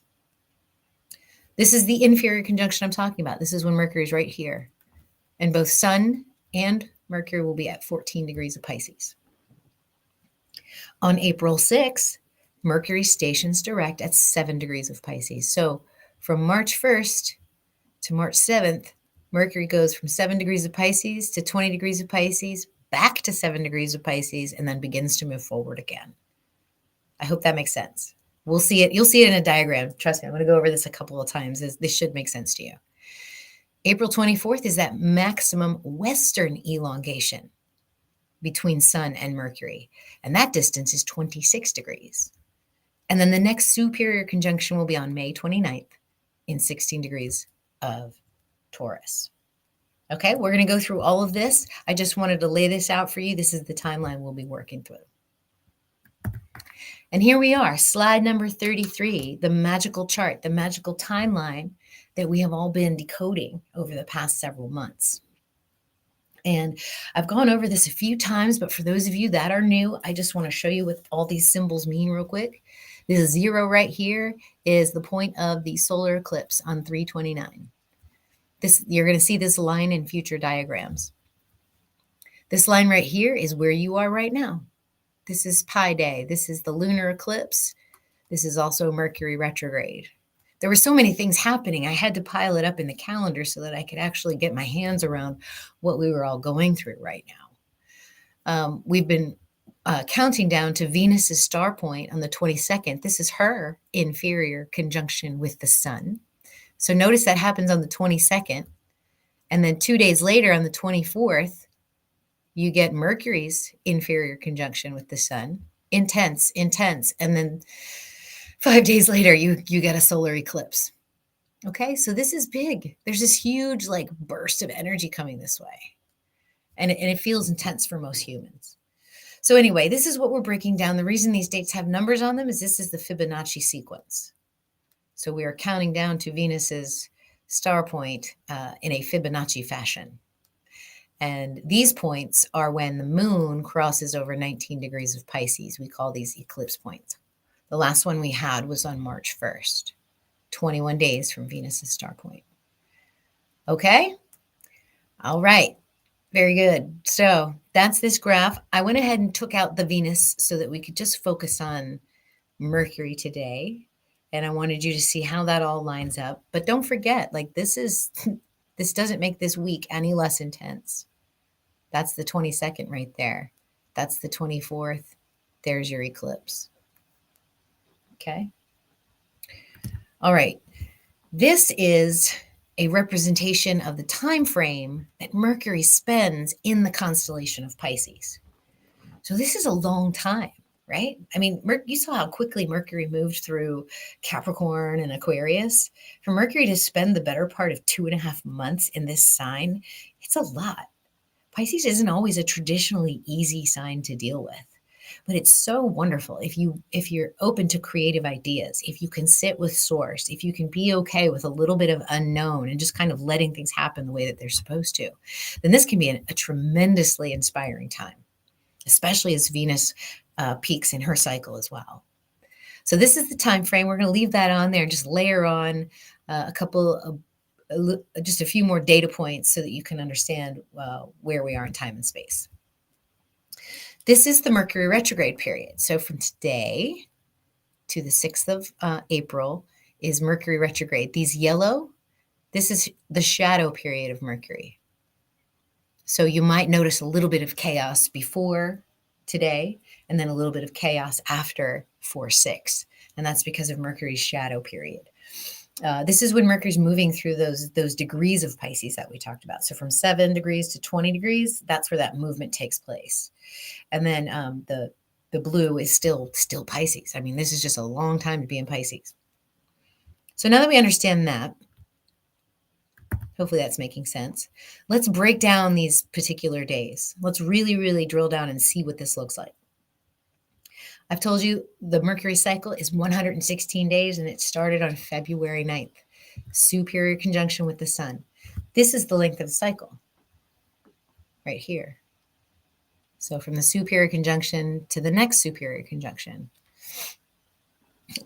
This is the inferior conjunction I'm talking about. This is when Mercury is right here. And both Sun and Mercury will be at 14 degrees of Pisces. On April 6th, Mercury stations direct at 7 degrees of Pisces. So from March 1st to March 7th, Mercury goes from 7 degrees of Pisces to 20 degrees of Pisces, back to 7 degrees of Pisces, and then begins to move forward again. I hope that makes sense. We'll see it. You'll see it in a diagram. Trust me, I'm going to go over this a couple of times. This should make sense to you. April 24th is that maximum western elongation between Sun and Mercury. And that distance is 26 degrees. And then the next superior conjunction will be on May 29th in 16 degrees of Taurus. Okay, we're going to go through all of this. I just wanted to lay this out for you. This is the timeline we'll be working through. And here we are, slide number 33, the magical chart, the magical timeline that we have all been decoding over the past several months. And I've gone over this a few times, but for those of you that are new, I just want to show you what all these symbols mean real quick. This 0 right here is the point of the solar eclipse on 3/29. You're going to see this line in future diagrams. This line right here is where you are right now. This is Pi Day. This is the lunar eclipse. This is also Mercury retrograde. There were so many things happening. I had to pile it up in the calendar so that I could actually get my hands around what we were all going through right now. We've been counting down to Venus's star point on the 22nd. This is her inferior conjunction with the sun. So notice that happens on the 22nd. And then 2 days later, on the 24th, you get Mercury's inferior conjunction with the sun. Intense, intense. And then 5 days later, you get a solar eclipse. Okay, so this is big. There's this huge like burst of energy coming this way. And it feels intense for most humans. So anyway, this is what we're breaking down. The reason these dates have numbers on them is this is the Fibonacci sequence. So we are counting down to Venus's star point in a Fibonacci fashion. And these points are when the moon crosses over 19 degrees of Pisces. We call these eclipse points. The last one we had was on March 1st, 21 days from Venus's star point. Okay? All right. Very good. So that's this graph. I went ahead and took out the Venus so that we could just focus on Mercury today. And I wanted you to see how that all lines up. But don't forget, like this doesn't make this week any less intense. That's the 22nd right there. That's the 24th. There's your eclipse. Okay. All right. This is a representation of the time frame that Mercury spends in the constellation of Pisces. So this is a long time, right? I mean, you saw how quickly Mercury moved through Capricorn and Aquarius. For Mercury to spend the better part of 2.5 months in this sign, it's a lot. Pisces isn't always a traditionally easy sign to deal with. But it's so wonderful if you're open to creative ideas, if you can sit with source, if you can be okay with a little bit of unknown and just kind of letting things happen the way that they're supposed to, then this can be a tremendously inspiring time, especially as Venus peaks in her cycle as well. So this is the time frame. We're going to leave that on there and just layer on just a few more data points so that you can understand where we are in time and space. This is the Mercury retrograde period. So from today to the 6th of April is Mercury retrograde. These yellow, this is the shadow period of Mercury. So you might notice a little bit of chaos before today and then a little bit of chaos after 4/6. And that's because of Mercury's shadow period. This is when Mercury's moving through those degrees of Pisces that we talked about. So from 7 degrees to 20 degrees, that's where that movement takes place. And then the blue is still Pisces. I mean, this is just a long time to be in Pisces. So now that we understand that, hopefully that's making sense. Let's break down these particular days. Let's really, really drill down and see what this looks like. I've told you the Mercury cycle is 116 days and it started on February 9th. Superior conjunction with the sun. This is the length of the cycle right here. So from the superior conjunction to the next superior conjunction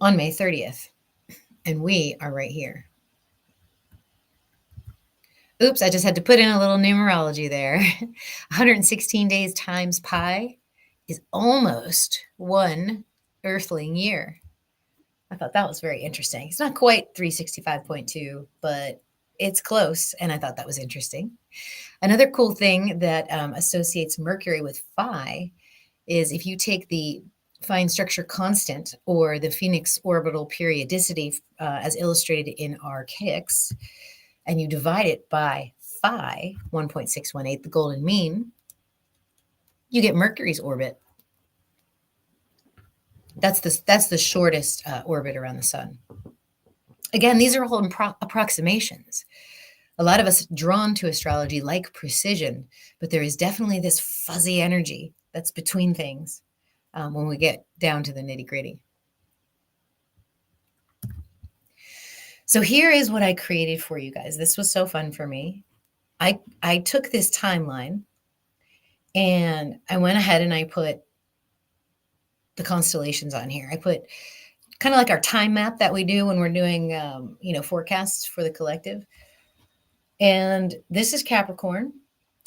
on May 30th. And we are right here. Oops, I just had to put in a little numerology there. 116 days times pi is almost 1 earthling year. I thought that was very interesting. It's not quite 365.2, but it's close, and I thought that was interesting. Another cool thing that associates Mercury with phi is if you take the fine structure constant or the Phoenix orbital periodicity as illustrated in Archaics, and you divide it by phi, 1.618, the golden mean, you get Mercury's orbit. That's the shortest orbit around the sun. Again, these are all approximations. A lot of us drawn to astrology like precision, but there is definitely this fuzzy energy that's between things when we get down to the nitty-gritty. So here is what I created for you guys. This was so fun for me. I took this timeline and I went ahead and I put the constellations on here. I put kind of like our time map that we do when we're doing, forecasts for the collective. And this is Capricorn,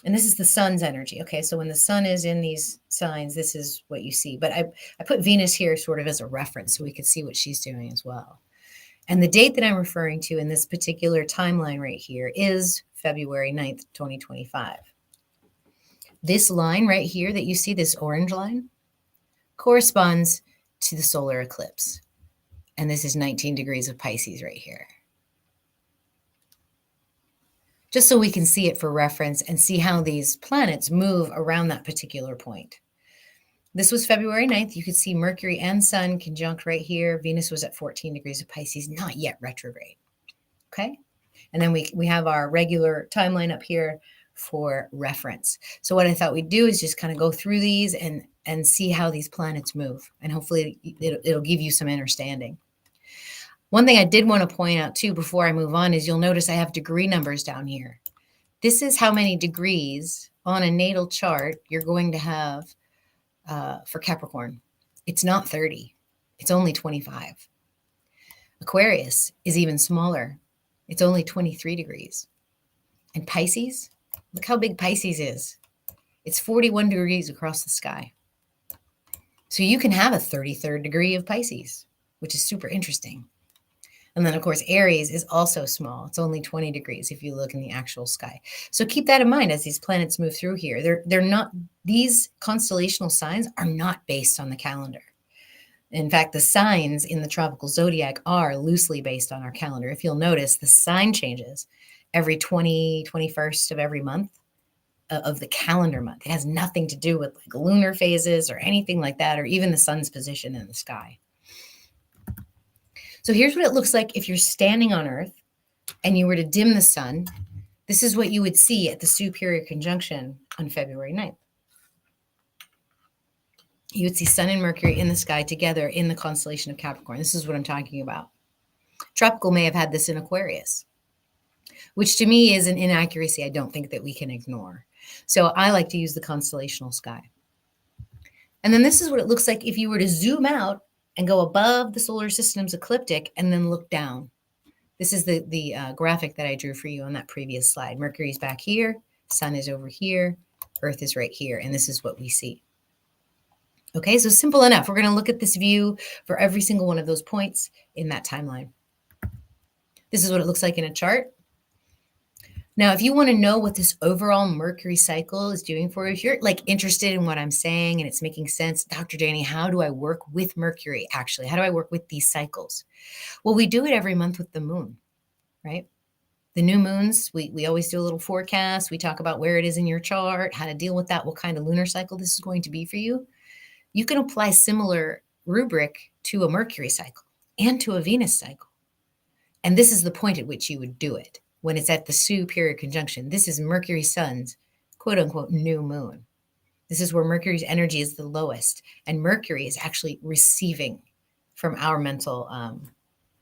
and this is the sun's energy. Okay, so when the sun is in these signs, this is what you see. But I put Venus here sort of as a reference so we could see what she's doing as well. And the date that I'm referring to in this particular timeline right here is February 9th, 2025. This line right here that you see, this orange line, corresponds to the solar eclipse. And this is 19 degrees of Pisces right here. Just so we can see it for reference and see how these planets move around that particular point. This was February 9th. You could see Mercury and Sun conjunct right here. Venus was at 14 degrees of Pisces, not yet retrograde. Okay. And then we have our regular timeline up here for reference. So what I thought we'd do is just kind of go through these and see how these planets move. And hopefully it'll give you some understanding. One thing I did want to point out too before I move on is you'll notice I have degree numbers down here. This is how many degrees on a natal chart you're going to have for Capricorn. It's not 30. It's only 25. Aquarius is even smaller. It's only 23 degrees. And Pisces, look how big Pisces is. It's 41 degrees across the sky. So you can have a 33rd degree of Pisces, which is super interesting. And then, of course, Aries is also small. It's only 20 degrees if you look in the actual sky. So keep that in mind as these planets move through here. They're not, these constellational signs are not based on the calendar. In fact, the signs in the tropical zodiac are loosely based on our calendar. If you'll notice, the sign changes every 21st of every month of the calendar month. It has nothing to do with like lunar phases or anything like that, or even the sun's position in the sky. So here's what it looks like if you're standing on Earth and you were to dim the sun. This is what you would see at the superior conjunction on February 9th. You would see Sun and Mercury in the sky together in the constellation of Capricorn. This is what I'm talking about. Tropical may have had this in Aquarius, which to me is an inaccuracy I don't think that we can ignore. So I like to use the constellational sky. And then this is what it looks like if you were to zoom out and go above the solar system's ecliptic and then look down. This is the graphic that I drew for you on that previous slide. Mercury's back here, Sun is over here, Earth is right here, and this is what we see. Okay, so simple enough. We're going to look at this view for every single one of those points in that timeline. This is what it looks like in a chart. Now, if you want to know what this overall Mercury cycle is doing for you, if you're like interested in what I'm saying and it's making sense, Dr. Danny, how do I work with Mercury actually? How do I work with these cycles? Well, we do it every month with the moon, right? The new moons, we always do a little forecast. We talk about where it is in your chart, how to deal with that, what kind of lunar cycle this is going to be for you. You can apply similar rubric to a Mercury cycle and to a Venus cycle. And this is the point at which you would do it. When it's at the superior conjunction. This is Mercury Sun's quote unquote new moon. This is where Mercury's energy is the lowest. And Mercury is actually receiving from our mental,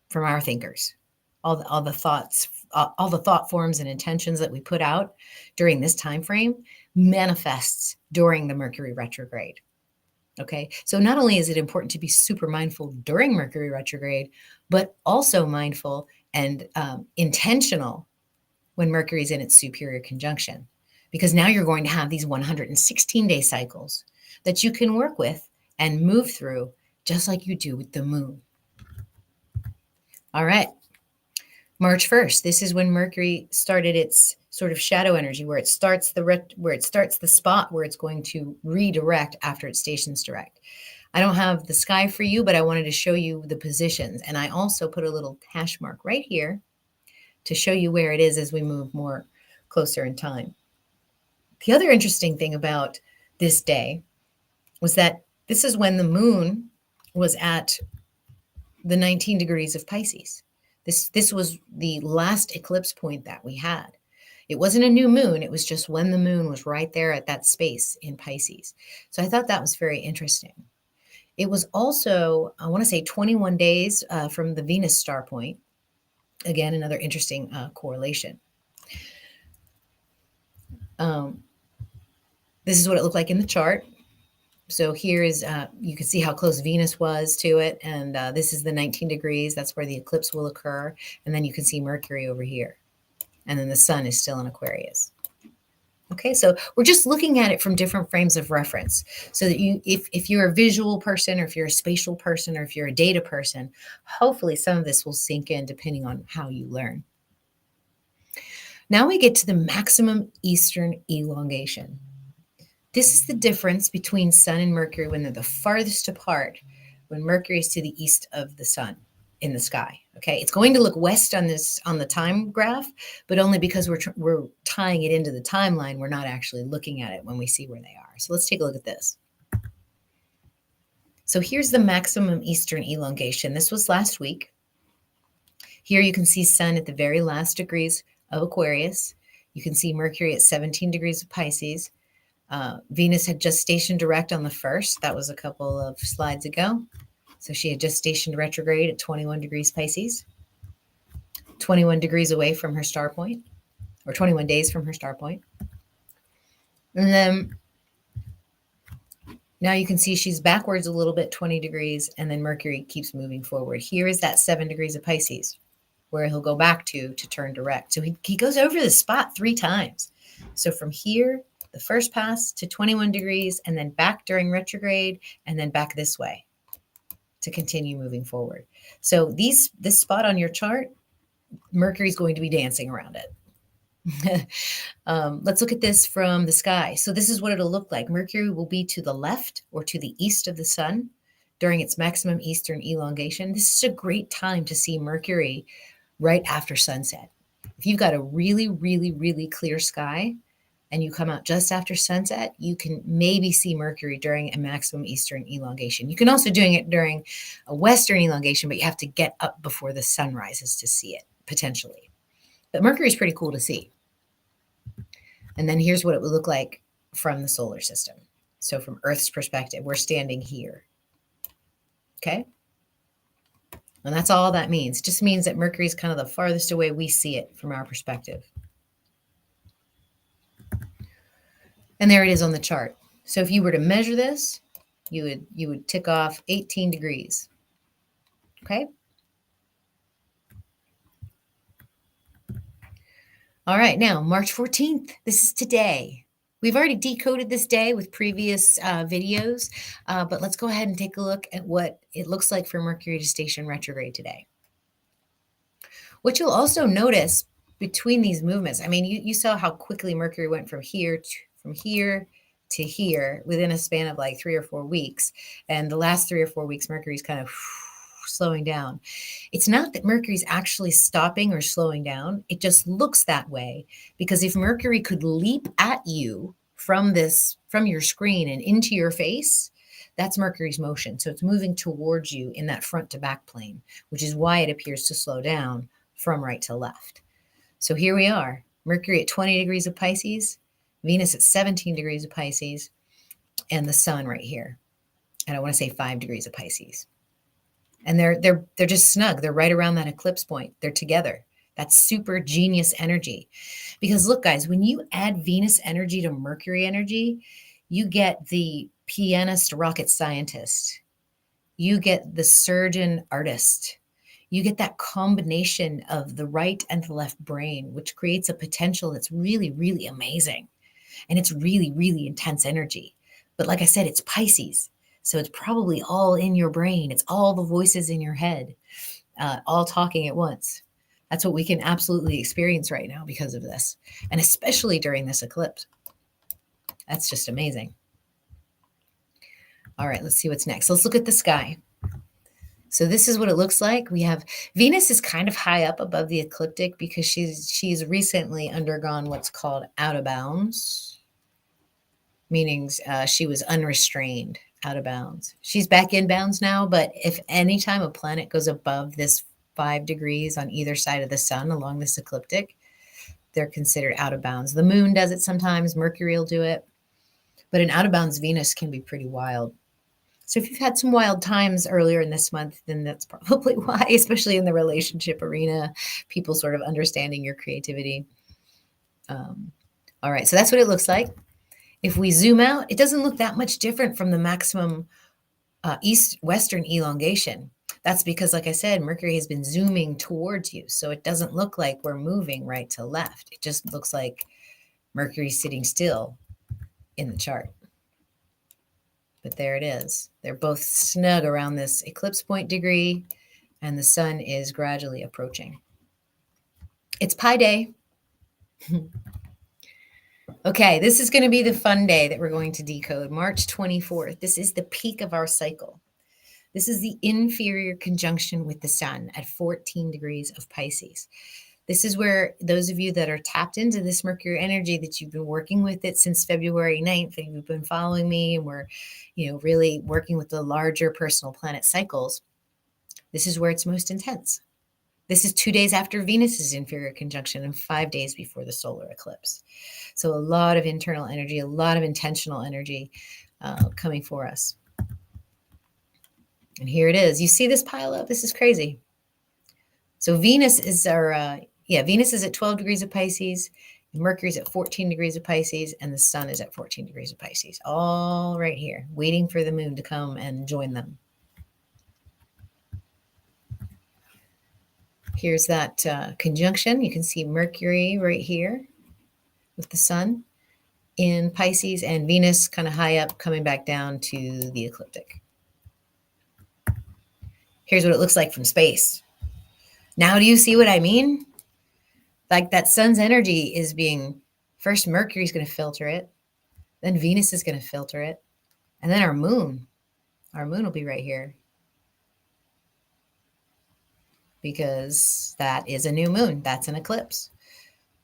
from our thinkers. All the thoughts, all the thought forms and intentions that we put out during this time frame manifests during the Mercury retrograde. Okay, so not only is it important to be super mindful during Mercury retrograde, but also mindful and intentional when Mercury is in its superior conjunction, because now you're going to have these 116-day cycles that you can work with and move through just like you do with the moon. All right, March 1st. This is when Mercury started its sort of shadow energy, where it starts the spot where it's going to redirect after it stations direct. I don't have the sky for you, but I wanted to show you the positions. And I also put a little hash mark right here to show you where it is as we move more closer in time. The other interesting thing about this day was that this is when the moon was at the 19 degrees of Pisces. This was the last eclipse point that we had. It wasn't a new moon. It was just when the moon was right there at that space in Pisces. So I thought that was very interesting. It was also, I want to say 21 days from the Venus star point. Again, another interesting correlation. This is what it looked like in the chart. So here is, you can see how close Venus was to it. And this is the 19 degrees. That's where the eclipse will occur. And then you can see Mercury over here. And then the sun is still in Aquarius. Okay, so we're just looking at it from different frames of reference so that you, if you're a visual person or if you're a spatial person or if you're a data person, hopefully some of this will sink in depending on how you learn. Now we get to the maximum eastern elongation. This is the difference between Sun and Mercury when they're the farthest apart, when Mercury is to the east of the Sun in the sky. Okay, it's going to look west on the time graph, but only because we're tying it into the timeline. We're not actually looking at it when we see where they are. So let's take a look at this. So here's the maximum eastern elongation. This was last week. Here you can see Sun at the very last degrees of Aquarius. You can see Mercury at 17 degrees of Pisces. Venus had just stationed direct on the 1st. That was a couple of slides ago. So she had just stationed retrograde at 21 degrees Pisces, 21 degrees away from her star point, or 21 days from her star point. And then now you can see she's backwards a little bit, 20 degrees, and then Mercury keeps moving forward. Here is that 7 degrees of Pisces, where he'll go back to turn direct. So he goes over the spot 3 times. So from here, the first pass to 21 degrees, and then back during retrograde, and then back this way to continue moving forward. So this spot on your chart, Mercury's going to be dancing around it. Let's look at this from the sky. So this is what it'll look like. Mercury will be to the left or to the east of the Sun during its maximum eastern elongation. This is a great time to see Mercury right after sunset. If you've got a really, really, really clear sky, and you come out just after sunset, you can maybe see Mercury during a maximum eastern elongation. You can also do it during a western elongation, but you have to get up before the sun rises to see it, potentially. But Mercury is pretty cool to see. And then here's what it would look like from the solar system. So from Earth's perspective, we're standing here. Okay? And that's all that means. It just means that Mercury is kind of the farthest away we see it from our perspective. And there it is on the chart. So if you were to measure this, you would tick off 18 degrees. Okay? All right, now March 14th. This is today. We've already decoded this day with previous videos, but let's go ahead and take a look at what it looks like for Mercury to station retrograde today. What you'll also notice between these movements, I mean, you saw how quickly Mercury went from here to here within a span of like 3 or 4 weeks. And the last 3 or 4 weeks, Mercury's kind of slowing down. It's not that Mercury's actually stopping or slowing down. It just looks that way because if Mercury could leap at you from your screen and into your face, that's Mercury's motion. So it's moving towards you in that front to back plane, which is why it appears to slow down from right to left. So here we are, Mercury at 20 degrees of Pisces, Venus at 17 degrees of Pisces, and the Sun right here. And I want to say 5 degrees of Pisces. And they're just snug. They're right around that eclipse point. They're together. That's super genius energy. Because look, guys, when you add Venus energy to Mercury energy, you get the pianist rocket scientist. You get the surgeon artist. You get that combination of the right and the left brain, which creates a potential that's really, really amazing. And it's really, really intense energy. But like I said, it's Pisces. So it's probably all in your brain. It's all the voices in your head, all talking at once. That's what we can absolutely experience right now because of this. And especially during this eclipse. That's just amazing. All right, let's see what's next. Let's look at the sky. So this is what it looks like. We have Venus is kind of high up above the ecliptic because she's recently undergone what's called out of bounds, meaning she was unrestrained, out of bounds. She's back in bounds now, but if any time a planet goes above this 5 degrees on either side of the sun along this ecliptic, they're considered out of bounds. The moon does it sometimes, Mercury will do it, but an out of bounds Venus can be pretty wild. So if you've had some wild times earlier in this month, then that's probably why, especially in the relationship arena, people sort of understanding your creativity. All right, so that's what it looks like. If we zoom out, it doesn't look that much different from the maximum east-western elongation. That's because, like I said, Mercury has been zooming towards you. So it doesn't look like we're moving right to left. It just looks like Mercury's sitting still in the chart. But there it is. They're both snug around this eclipse point degree, and the sun is gradually approaching. It's Pi Day. Okay, this is going to be the fun day that we're going to decode. March 24th. This is the peak of our cycle. This is the inferior conjunction with the sun at 14 degrees of Pisces. This is where those of you that are tapped into this Mercury energy, that you've been working with it since February 9th, and you've been following me, and we're, really working with the larger personal planet cycles. This is where it's most intense. This is 2 days after Venus's inferior conjunction and 5 days before the solar eclipse. So a lot of internal energy, a lot of intentional energy coming for us. And here it is. You see this pile up? This is crazy. So Venus is Venus is at 12 degrees of Pisces, Mercury's at 14 degrees of Pisces, and the sun is at 14 degrees of Pisces. All right here, waiting for the moon to come and join them. Here's that conjunction. You can see Mercury right here with the sun in Pisces, and Venus kind of high up coming back down to the ecliptic. Here's what it looks like from space. Now, do you see what I mean? Like that sun's energy is being, first Mercury's going to filter it, then Venus is going to filter it, and then our moon will be right here, because that is a new moon. That's an eclipse.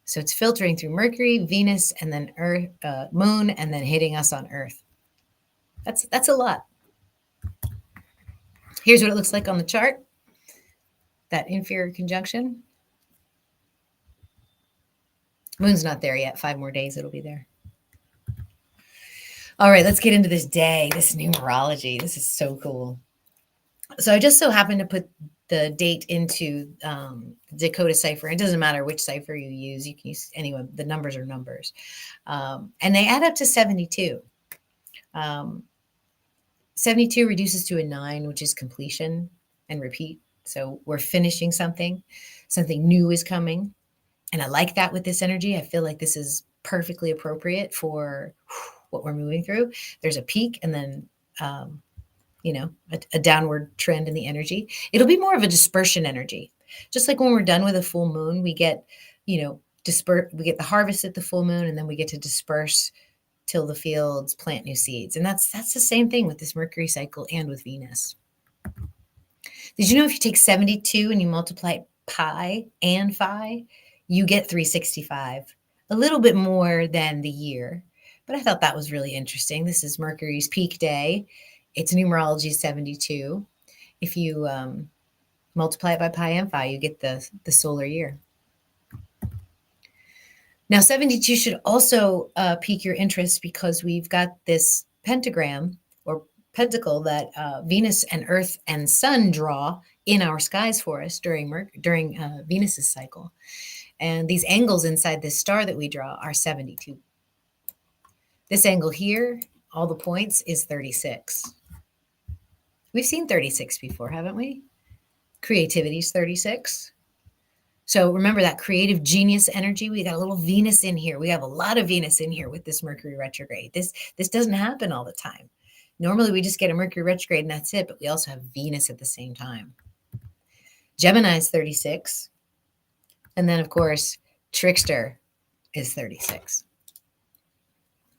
So it's filtering through Mercury, Venus, and then Earth, moon, and then hitting us on Earth. That's a lot. Here's what it looks like on the chart. That inferior conjunction. Moon's not there yet. 5 more days, it'll be there. All right, let's get into this day, this numerology. This is so cool. So I just so happened to put the date into the Dakota cipher. It doesn't matter which cipher you use. You can use anyone. The numbers are numbers. And they add up to 72. 72 reduces to a 9, which is completion and repeat. So we're finishing something. Something new is coming. And I like that with this energy. I feel like this is perfectly appropriate for what we're moving through. There's a peak and then, a downward trend in the energy. It'll be more of a dispersion energy. Just like when we're done with a full moon, we get, we get the harvest at the full moon, and then we get to disperse, till the fields, plant new seeds. And that's the same thing with this Mercury cycle and with Venus. Did you know if you take 72 and you multiply pi and phi, you get 365, a little bit more than the year. But I thought that was really interesting. This is Mercury's peak day. It's numerology 72. If you multiply it by pi and phi, you get the solar year. Now, 72 should also pique your interest, because we've got this pentagram or pentacle that Venus and Earth and Sun draw in our skies for us during Venus's cycle. And these angles inside this star that we draw are 72. This angle here, all the points, is 36. We've seen 36 before, haven't we? Creativity is 36. So remember that creative genius energy. We got a little Venus in here. We have a lot of Venus in here with this Mercury retrograde. This doesn't happen all the time. Normally we just get a Mercury retrograde and that's it, but we also have Venus at the same time. Gemini is 36. And then, of course, Trickster is 36.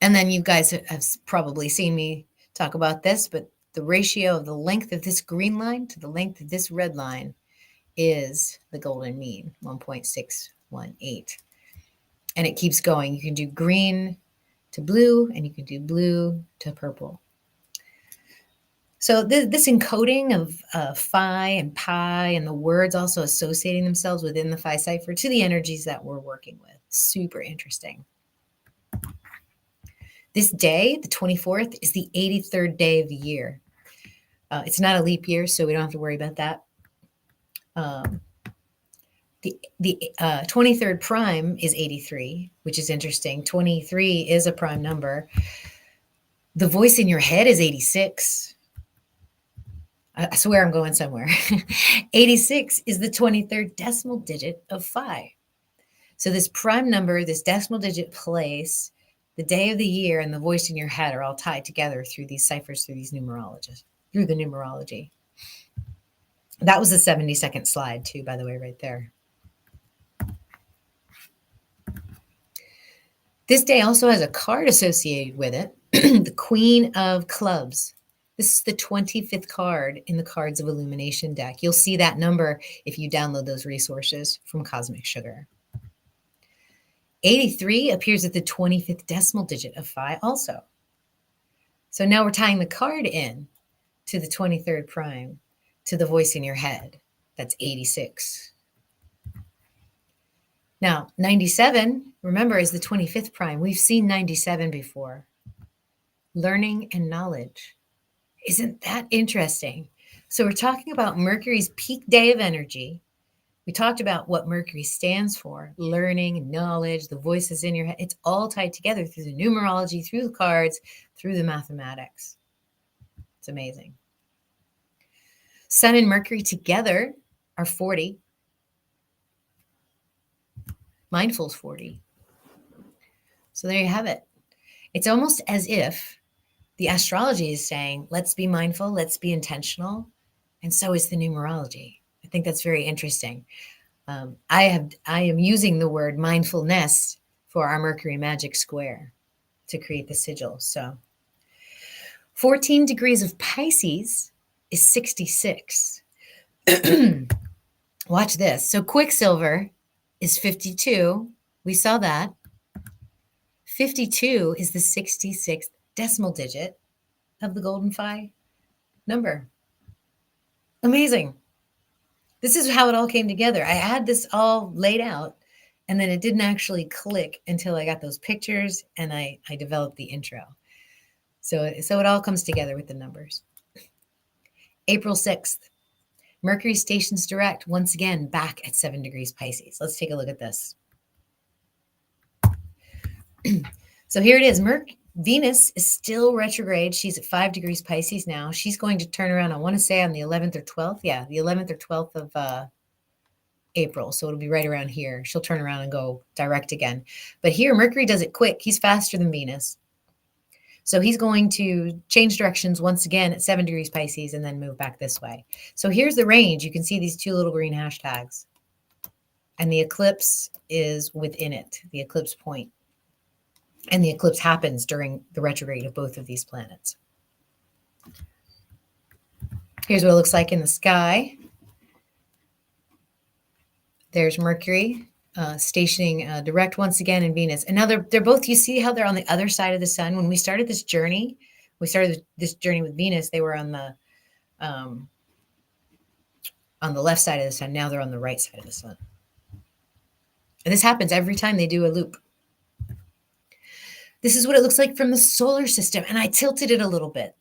And then you guys have probably seen me talk about this, but the ratio of the length of this green line to the length of this red line is the golden mean, 1.618. And it keeps going. You can do green to blue, and you can do blue to purple. So this encoding of phi and pi and the words also associating themselves within the phi cipher to the energies that we're working with. Super interesting. This day, the 24th, is the 83rd day of the year. It's not a leap year, so we don't have to worry about that. The 23rd prime is 83, which is interesting. 23 is a prime number. The voice in your head is 86. I swear I'm going somewhere. 86 is the 23rd decimal digit of phi. So this prime number, this decimal digit place, the day of the year, and the voice in your head are all tied together through these ciphers, through the numerology. That was the 70-second slide too, by the way, right there. This day also has a card associated with it, the Queen of Clubs. This is the 25th card in the Cards of Illumination deck. You'll see that number if you download those resources from Cosmic Sugar. 83 appears at the 25th decimal digit of Phi also. So now we're tying the card in to the 23rd prime, to the voice in your head. That's 86. Now, 97, remember, is the 25th prime. We've seen 97 before. Learning and knowledge. Isn't that interesting? So we're talking about Mercury's peak day of energy. We talked about what Mercury stands for, learning, knowledge, the voices in your head. It's all tied together through the numerology, through the cards, through the mathematics. It's amazing. Sun and Mercury together are 40. Mindful's 40. So there you have it. It's almost as if the astrology is saying, let's be mindful, let's be intentional. And so is the numerology. I think that's very interesting. I am using the word mindfulness for our Mercury Magic Square to create the sigil. So 14 degrees of Pisces is 66. Watch this. So Quicksilver is 52. We saw that. 52 is the 66th decimal digit of the Golden Phi number. Amazing. This is how it all came together. I had this all laid out, and then it didn't actually click until I got those pictures and I developed the intro. So it all comes together with the numbers. April 6th, Mercury stations direct once again back at 7 degrees Pisces. Let's take a look at this. So here it is. Venus is still retrograde. She's at 5 degrees Pisces now. She's going to turn around, I want to say on the 11th or 12th. Yeah, the 11th or 12th of April. So it'll be right around here. She'll turn around and go direct again. But here, Mercury does it quick. He's faster than Venus. So he's going to change directions once again at 7 degrees Pisces and then move back this way. So here's the range. You can see these two little green hashtags. And the eclipse is within it, the eclipse point. And the eclipse happens during the retrograde of both of these planets. Here's what it looks like in the sky. There's Mercury stationing direct once again in Venus. And now they're both, you see how they're on the other side of the sun? When we started this journey with Venus, they were on the left side of the sun. Now they're on the right side of the sun. And this happens every time they do a loop. This is what it looks like from the solar system. And I tilted it a little bit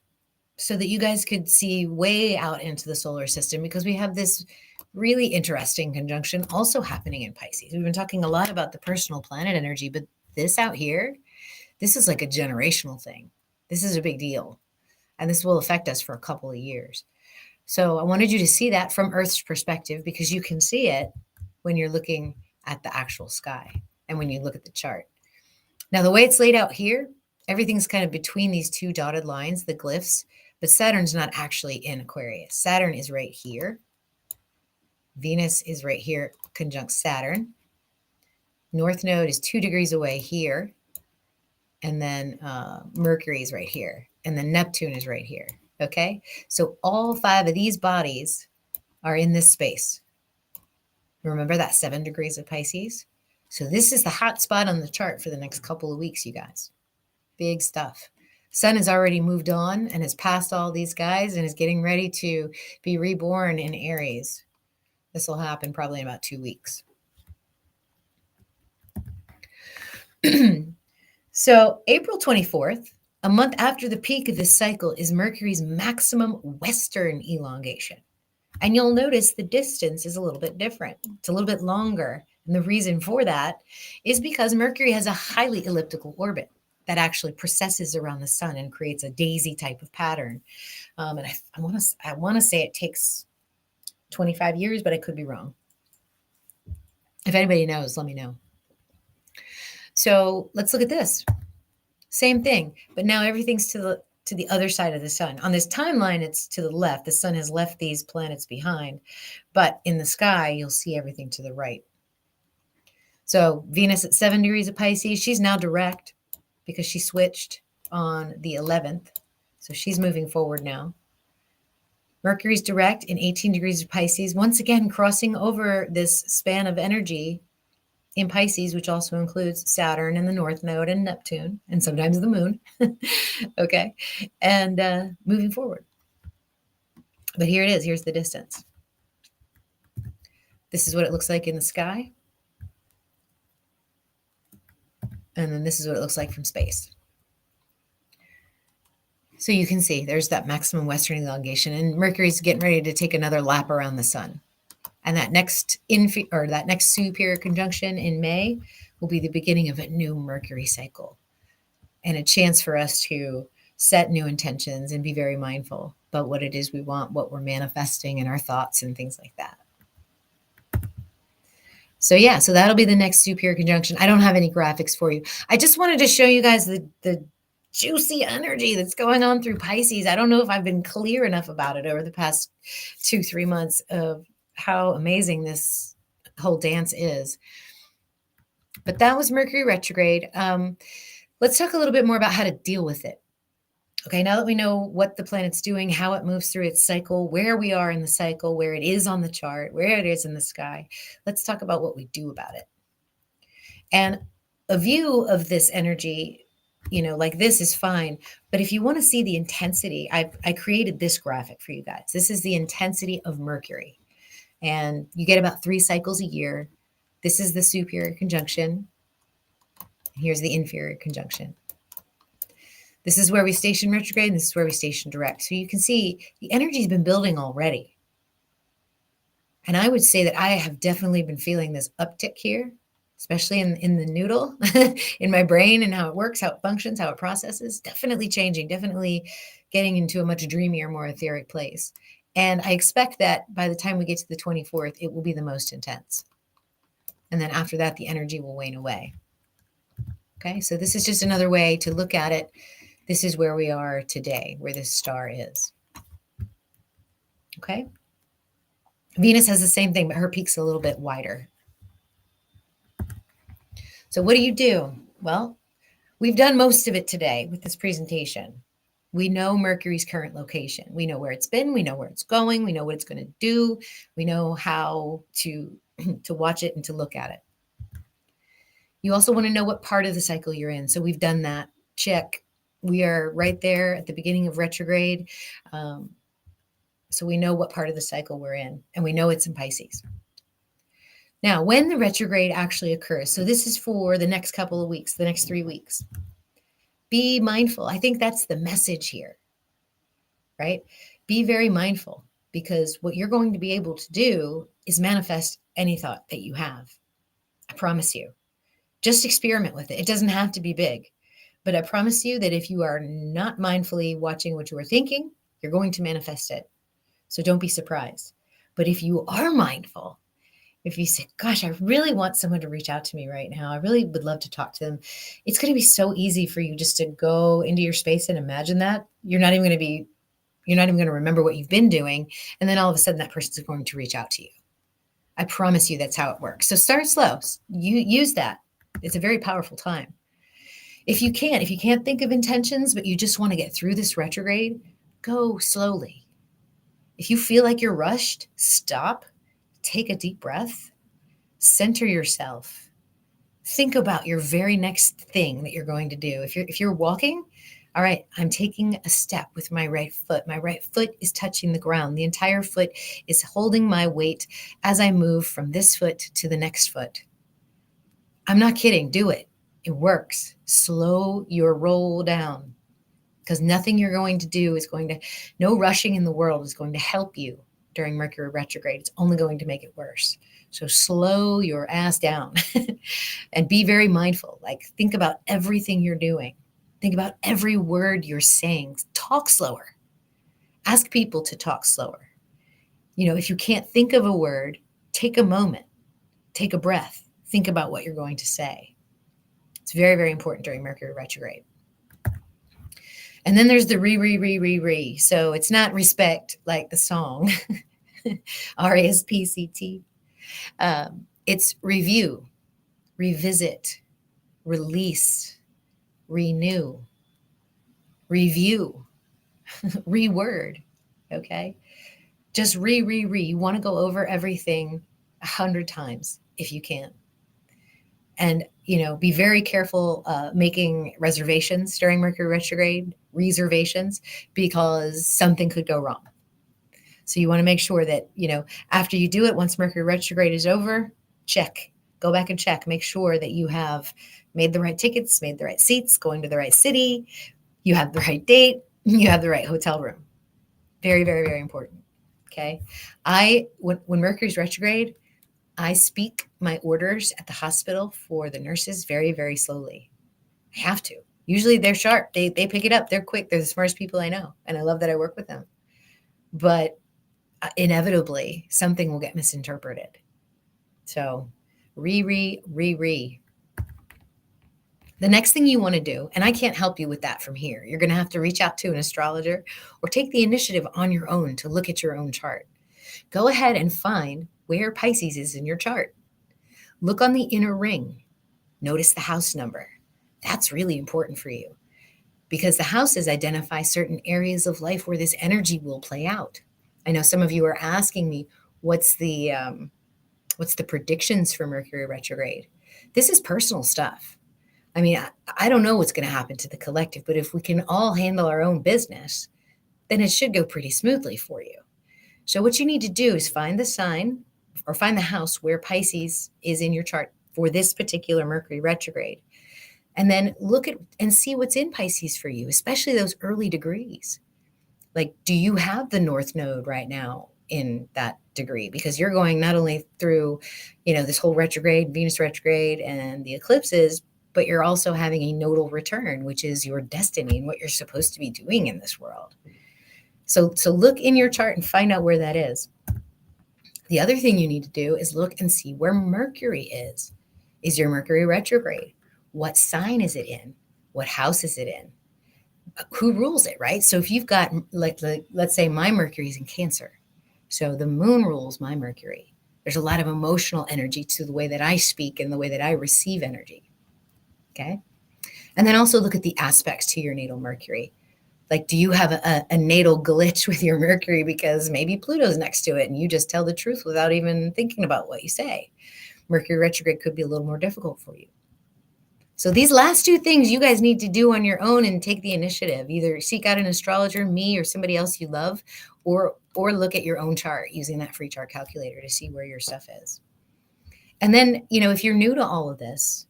so that you guys could see way out into the solar system, because we have this really interesting conjunction also happening in Pisces. We've been talking a lot about the personal planet energy, but this out here, this is like a generational thing. This is a big deal. And this will affect us for a couple of years. So I wanted you to see that from Earth's perspective, because you can see it when you're looking at the actual sky and when you look at the chart. Now, the way it's laid out here, everything's kind of between these two dotted lines, the glyphs, but Saturn's not actually in Aquarius. Saturn is right here. Venus is right here, conjunct Saturn. North node is 2 degrees away here. And then Mercury is right here. And then Neptune is right here. Okay? So all 5 of these bodies are in this space. Remember that 7 degrees of Pisces? So this is the hot spot on the chart for the next couple of weeks, you guys. Big stuff. Sun has already moved on and has passed all these guys and is getting ready to be reborn in Aries. This will happen probably in about 2 weeks. So April 24th, a month after the peak of this cycle, is Mercury's maximum western elongation. And you'll notice the distance is a little bit different. It's a little bit longer. And the reason for that is because Mercury has a highly elliptical orbit that actually precesses around the sun and creates a daisy type of pattern. And I want to say it takes 25 years, but I could be wrong. If anybody knows, let me know. So let's look at this. Same thing, but now everything's to the other side of the sun. On this timeline, it's to the left. The sun has left these planets behind, but in the sky, you'll see everything to the right. So Venus at 7 degrees of Pisces, she's now direct because she switched on the 11th. So she's moving forward now. Mercury's direct in 18 degrees of Pisces, once again crossing over this span of energy in Pisces, which also includes Saturn and the North Node and Neptune, and sometimes the moon. Okay. And moving forward. But here it is. Here's the distance. This is what it looks like in the sky. And then this is what it looks like from space. So you can see there's that maximum western elongation, and Mercury's getting ready to take another lap around the sun. And that next superior conjunction in May will be the beginning of a new Mercury cycle and a chance for us to set new intentions and be very mindful about what it is we want, what we're manifesting in our thoughts and things like that. So yeah, so that'll be the next superior conjunction. I don't have any graphics for you. I just wanted to show you guys the juicy energy that's going on through Pisces. I don't know if I've been clear enough about it over the past 2-3 months of how amazing this whole dance is. But that was Mercury retrograde. Let's talk a little bit more about how to deal with it. Okay, now that we know what the planet's doing, how it moves through its cycle, where we are in the cycle, where it is on the chart, where it is in the sky, let's talk about what we do about it. And a view of this energy, like this is fine. But if you want to see the intensity, I created this graphic for you guys. This is the intensity of Mercury. And you get about 3 cycles a year. This is the superior conjunction. Here's the inferior conjunction. This is where we station retrograde, and this is where we station direct. So you can see the energy's been building already. And I would say that I have definitely been feeling this uptick here, especially in the noodle, in my brain and how it works, how it functions, how it processes. Definitely changing, definitely getting into a much dreamier, more etheric place. And I expect that by the time we get to the 24th, it will be the most intense. And then after that, the energy will wane away. Okay, so this is just another way to look at it. This is where we are today, where this star is. Okay. Venus has the same thing, but her peak's a little bit wider. So what do? Well, we've done most of it today with this presentation. We know Mercury's current location. We know where it's been. We know where it's going. We know what it's going to do. We know how to watch it and to look at it. You also want to know what part of the cycle you're in. So we've done that. Check. We are right there at the beginning of retrograde. So we know what part of the cycle we're in, and we know it's in Pisces. Now, when the retrograde actually occurs, so this is for the next couple of weeks, the next 3 weeks, be mindful. I think that's the message here, right? Be very mindful, because what you're going to be able to do is manifest any thought that you have. I promise you. Just experiment with it. It doesn't have to be big. But I promise you that if you are not mindfully watching what you are thinking, you're going to manifest it. So don't be surprised. But if you are mindful, if you say, gosh, I really want someone to reach out to me right now, I really would love to talk to them, it's going to be so easy for you just to go into your space and imagine that. You're not even going to remember what you've been doing. And then all of a sudden that person's going to reach out to you. I promise you that's how it works. So start slow. You use that. It's a very powerful time. If you can't think of intentions, but you just want to get through this retrograde, go slowly. If you feel like you're rushed, stop, take a deep breath, center yourself. Think about your very next thing that you're going to do. If you're walking, all right, I'm taking a step with my right foot. My right foot is touching the ground. The entire foot is holding my weight as I move from this foot to the next foot. I'm not kidding. Do it. It works. Slow your roll down, because nothing you're going to do no rushing in the world is going to help you during Mercury retrograde. It's only going to make it worse. So slow your ass down and be very mindful. Like, think about everything you're doing. Think about every word you're saying. Talk slower. Ask people to talk slower. If you can't think of a word, take a moment, take a breath, think about what you're going to say. It's very, very important during Mercury retrograde. And then there's the re. So it's not respect like the song, RESPCT. It's review. revisit, release, renew, review, reword. Okay. Just re. You want to go over everything 100 times if you can. And, be very careful making reservations during Mercury retrograde, reservations, because something could go wrong. So you want to make sure that, after you do it, once Mercury retrograde is over, check, go back and check, make sure that you have made the right tickets, made the right seats, going to the right city, you have the right date, you have the right hotel room. Very, very, very important. Okay. When Mercury's retrograde, I speak my orders at the hospital for the nurses very, very slowly. I have to. Usually they're sharp. They pick it up. They're quick. They're the smartest people I know. And I love that I work with them. But inevitably, something will get misinterpreted. So re. The next thing you want to do, and I can't help you with that from here, you're going to have to reach out to an astrologer or take the initiative on your own to look at your own chart. Go ahead and find where Pisces is in your chart. Look on the inner ring. Notice the house number. That's really important for you because the houses identify certain areas of life where this energy will play out. I know some of you are asking me, what's the predictions for Mercury retrograde? This is personal stuff. I mean, I don't know what's going to happen to the collective, but if we can all handle our own business, then it should go pretty smoothly for you. So what you need to do is find the sign or find the house where Pisces is in your chart for this particular Mercury retrograde. And then look at and see what's in Pisces for you, especially those early degrees. Like, do you have the North Node right now in that degree? Because you're going not only through, this whole retrograde, Venus retrograde and the eclipses, but you're also having a nodal return, which is your destiny and what you're supposed to be doing in this world. So look in your chart and find out where that is. The other thing you need to do is look and see where Mercury is. Is your Mercury retrograde? What sign is it in? What house is it in? Who rules it, right? So if you've got, like let's say my Mercury is in Cancer. So the moon rules my Mercury. There's a lot of emotional energy to the way that I speak and the way that I receive energy. Okay. And then also look at the aspects to your natal Mercury. Like, do you have a natal glitch with your Mercury because maybe Pluto's next to it and you just tell the truth without even thinking about what you say? Mercury retrograde could be a little more difficult for you. So these last two things you guys need to do on your own and take the initiative. Either seek out an astrologer, me, or somebody else you love, or look at your own chart using that free chart calculator to see where your stuff is. And then, if you're new to all of this,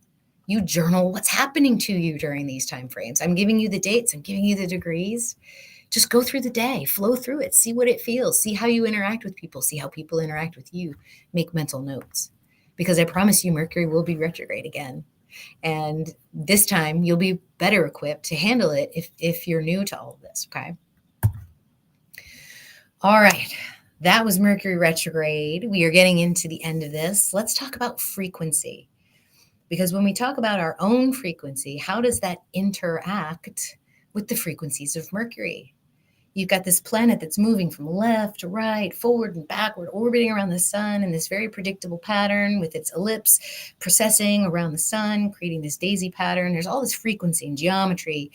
you journal what's happening to you during these time frames. I'm giving you the dates. I'm giving you the degrees. Just go through the day, flow through it, see what it feels, see how you interact with people, see how people interact with you. Make mental notes. Because I promise you, Mercury will be retrograde again. And this time you'll be better equipped to handle it if you're new to all of this, okay? All right. That was Mercury retrograde. We are getting into the end of this. Let's talk about frequency. Because when we talk about our own frequency, how does that interact with the frequencies of Mercury? You've got this planet that's moving from left to right, forward and backward, orbiting around the sun in this very predictable pattern with its ellipse processing around the sun, creating this daisy pattern. There's all this frequency and geometry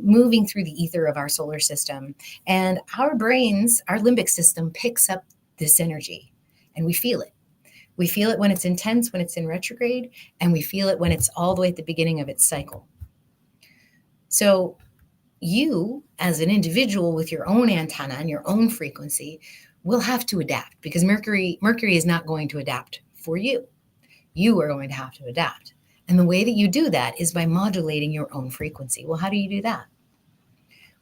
moving through the ether of our solar system. And our brains, our limbic system picks up this energy and we feel it. We feel it when it's intense, when it's in retrograde, and we feel it when it's all the way at the beginning of its cycle. So you, as an individual with your own antenna and your own frequency, will have to adapt because Mercury is not going to adapt for you. You are going to have to adapt. And the way that you do that is by modulating your own frequency. Well, how do you do that?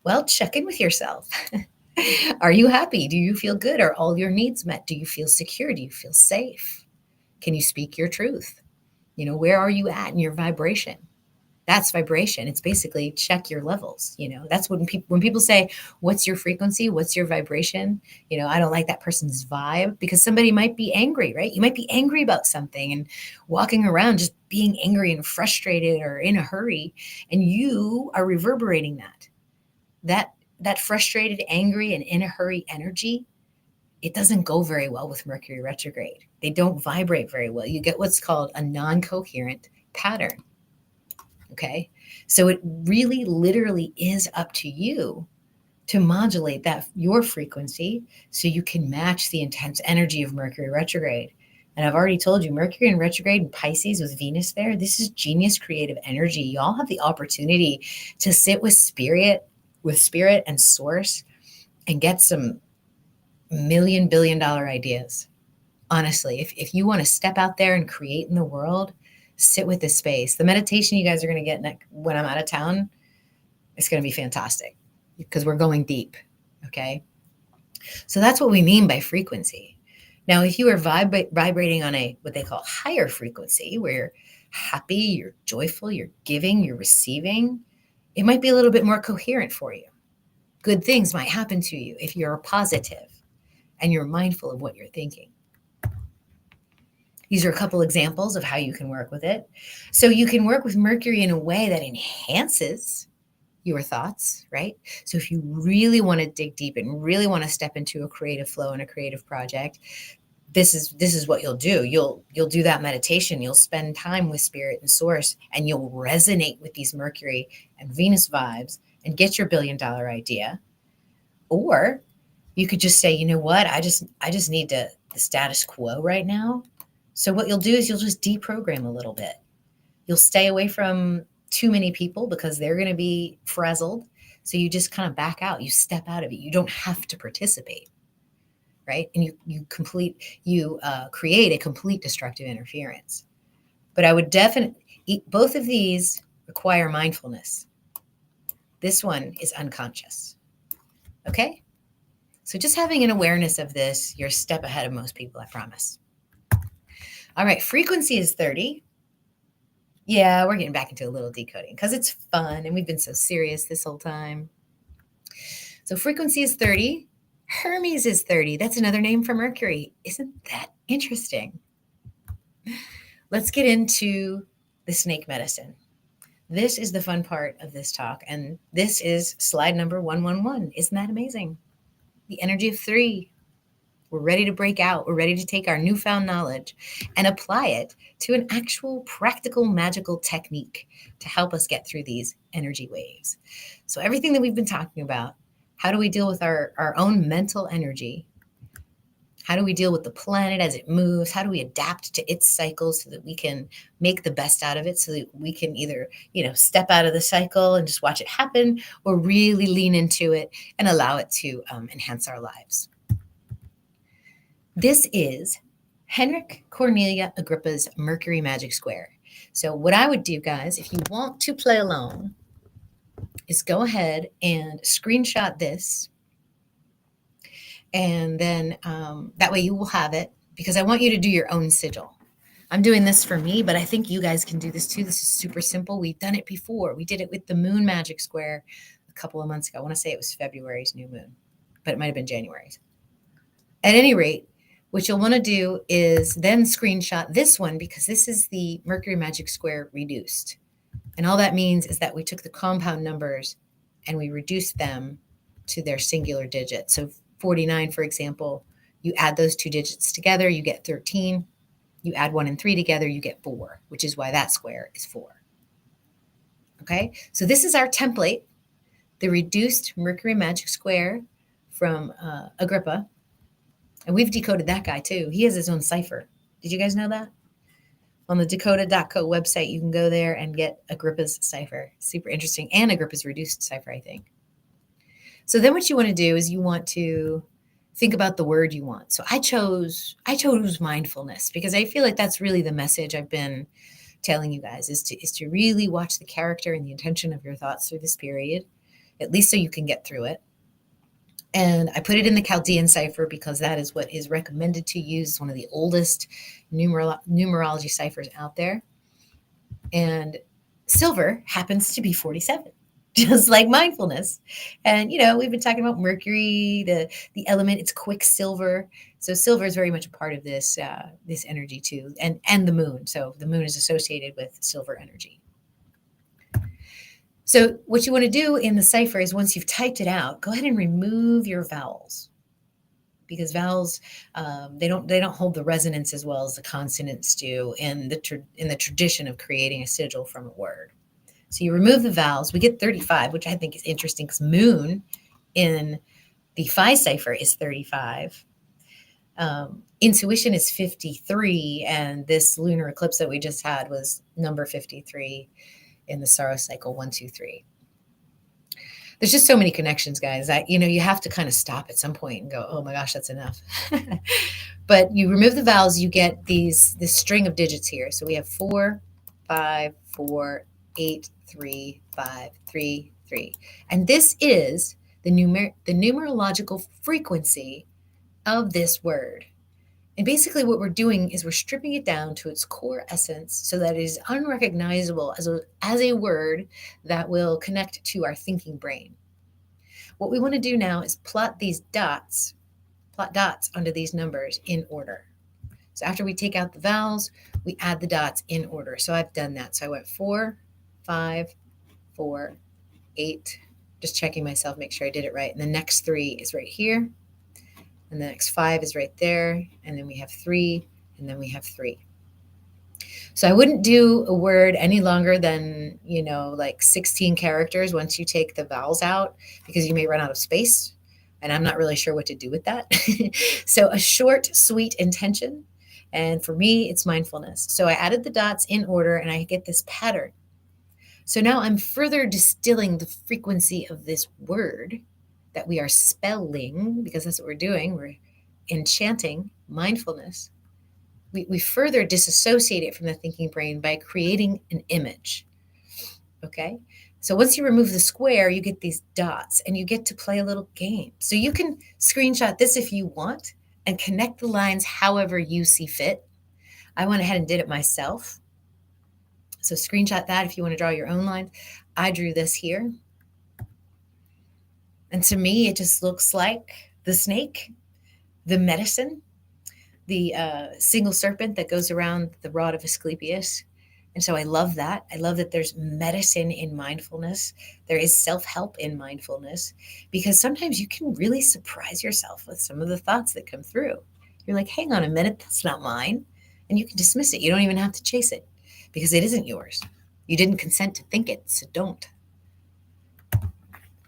Well, check in with yourself. Are you happy? Do you feel good? Are all your needs met? Do you feel secure? Do you feel safe? Can you speak your truth? Where are you at in your vibration? That's vibration. It's basically check your levels. That's when people say, what's your frequency? What's your vibration? I don't like that person's vibe because somebody might be angry, right? You might be angry about something and walking around just being angry and frustrated or in a hurry. And you are reverberating that frustrated, angry, and in a hurry energy it doesn't go very well with Mercury retrograde. They don't vibrate very well. You get what's called a non-coherent pattern. Okay. So it really literally is up to you to modulate that your frequency so you can match the intense energy of Mercury retrograde. And I've already told you, Mercury in retrograde in Pisces with Venus there, this is genius creative energy. Y'all have the opportunity to sit with spirit and source and get some $1 billion ideas. Honestly, if you want to step out there and create in the world, sit with this space. The meditation you guys are going to get when I'm out of town, it's going to be fantastic because we're going deep. Okay. So that's what we mean by frequency. Now, if you are vibrating on what they call higher frequency, where you're happy, you're joyful, you're giving, you're receiving, it might be a little bit more coherent for you. Good things might happen to you if you're positive and you're mindful of what you're thinking. These are a couple examples of how you can work with it. So you can work with Mercury in a way that enhances your thoughts, right? So if you really want to dig deep and really want to step into a creative flow and a creative project, this is what you'll do. You'll do that meditation. You'll spend time with spirit and source, and you'll resonate with these Mercury and Venus vibes and get your $1 billion idea. Or you could just say, you know what? I just need the status quo right now. So what you'll do is you'll just deprogram a little bit. You'll stay away from too many people because they're going to be frazzled. So you just kind of back out. You step out of it. You don't have to participate, right? And you create a complete destructive interference. But I would definitely, both of these require mindfulness. This one is unconscious. Okay? So just having an awareness of this, you're a step ahead of most people, I promise. All right, frequency is 30. Yeah, we're getting back into a little decoding because it's fun and we've been so serious this whole time. So frequency is 30. Hermes is 30. That's another name for Mercury. Isn't that interesting? Let's get into the snake medicine. This is the fun part of this talk, and this is slide number 111. Isn't that amazing? The energy of 3. We're ready to break out. We're ready to take our newfound knowledge and apply it to an actual practical magical technique to help us get through these energy waves. So everything that we've been talking about, how do we deal with our own mental energy? How do we deal with the planet as it moves? How do we adapt to its cycles so that we can make the best out of it, so that we can either, step out of the cycle and just watch it happen, or really lean into it and allow it to enhance our lives. This is Henrik Cornelia Agrippa's Mercury Magic Square. So what I would do, guys, if you want to play along, is go ahead and screenshot this. And then that way you will have it, because I want you to do your own sigil. I'm doing this for me, but I think you guys can do this too. This is super simple. We've done it before. We did it with the Moon Magic Square a couple of months ago. I want to say it was February's new moon, but it might have been January's. At any rate, what you'll want to do is then screenshot this one, because this is the Mercury Magic Square reduced. And all that means is that we took the compound numbers and we reduced them to their singular digit. So 49, for example, you add those two digits together, you get 13. You add 1 and 3 together, you get 4, which is why that square is 4. Okay, so this is our template, the reduced Mercury Magic Square from Agrippa. And we've decoded that guy too. He has his own cipher. Did you guys know that? On the Dakota.co website, you can go there and get Agrippa's cipher. Super interesting. And Agrippa's reduced cipher, I think. So then what you want to do is you want to think about the word you want. So I chose mindfulness, because I feel like that's really the message I've been telling you guys, is to really watch the character and the intention of your thoughts through this period, at least so you can get through it. And I put it in the Chaldean cipher because that is what is recommended to use, one of the oldest numerology ciphers out there. And silver happens to be 47, just like mindfulness. And, we've been talking about Mercury, the element, it's quicksilver. So silver is very much a part of this energy too, and the moon. So the moon is associated with silver energy. So what you want to do in the cipher is, once you've typed it out, go ahead and remove your vowels. because vowels, they don't hold the resonance as well as the consonants do in the tradition of creating a sigil from a word. So you remove the vowels, we get 35, which I think is interesting because moon in the Phi cipher is 35. Intuition is 53, and this lunar eclipse that we just had was number 53 in the Saros cycle 123. There's just so many connections, guys, that you have to kind of stop at some point and go, oh my gosh, that's enough. But you remove the vowels, you get this string of digits here. So we have 4, 5, 4, 8, 3, 5, 3, 3. And this is the numerological frequency of this word. And basically what we're doing is we're stripping it down to its core essence so that it is unrecognizable as a word that will connect to our thinking brain. What we want to do now is plot dots onto these numbers in order. So after we take out the vowels, we add the dots in order. So I've done that. So I went 4, 5, 4, 8, just checking myself, make sure I did it right. And the next 3 is right here. And the next 5 is right there. And then we have 3, and then we have 3. So I wouldn't do a word any longer than, like 16 characters once you take the vowels out, because you may run out of space. And I'm not really sure what to do with that. So a short, sweet intention. And for me, it's mindfulness. So I added the dots in order and I get this pattern. So now I'm further distilling the frequency of this word that we are spelling, because that's what we're doing. We're enchanting mindfulness. We further disassociate it from the thinking brain by creating an image. Okay? So once you remove the square, you get these dots and you get to play a little game. So you can screenshot this if you want and connect the lines however you see fit. I went ahead and did it myself. So screenshot that if you want to draw your own lines. I drew this here. And to me, it just looks like the snake, the medicine, the single serpent that goes around the rod of Asclepius. And so I love that. I love that there's medicine in mindfulness. There is self-help in mindfulness, because sometimes you can really surprise yourself with some of the thoughts that come through. You're like, hang on a minute, that's not mine. And you can dismiss it. You don't even have to chase it because it isn't yours. You didn't consent to think it, so don't.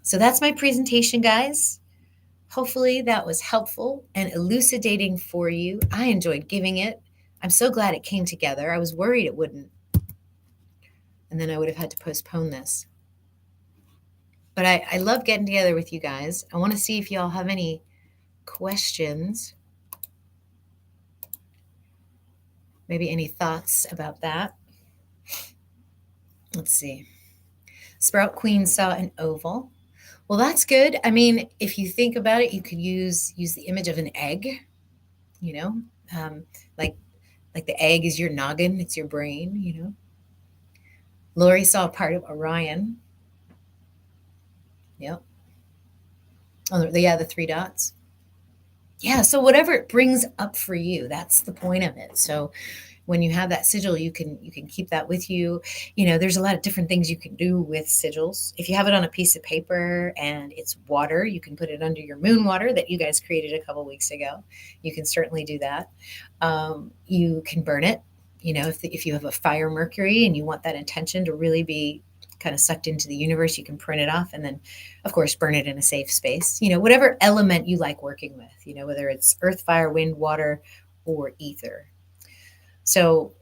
So that's my presentation, guys. Hopefully that was helpful and elucidating for you. I enjoyed giving it. I'm so glad it came together. I was worried it wouldn't. And then I would have had to postpone this. But I love getting together with you guys. I want to see if y'all have any questions. Maybe any thoughts about that. Let's see. Sprout Queen saw an oval. Well, that's good. I mean, if you think about it, you could use the image of an egg, like the egg is your noggin, it's your brain, Lori saw part of Orion. Yep. Oh, yeah, the 3 dots. Yeah, so whatever it brings up for you, that's the point of it. So when you have that sigil, you can keep that with you. There's a lot of different things you can do with sigils. If you have it on a piece of paper and it's water, you can put it under your moon water that you guys created a couple weeks ago. You can certainly do that. You can burn it. If you have a fire Mercury and you want that intention to really be kind of sucked into the universe, you can print it off and then, of course, burn it in a safe space. Whatever element you like working with, whether it's earth, fire, wind, water, or ether. So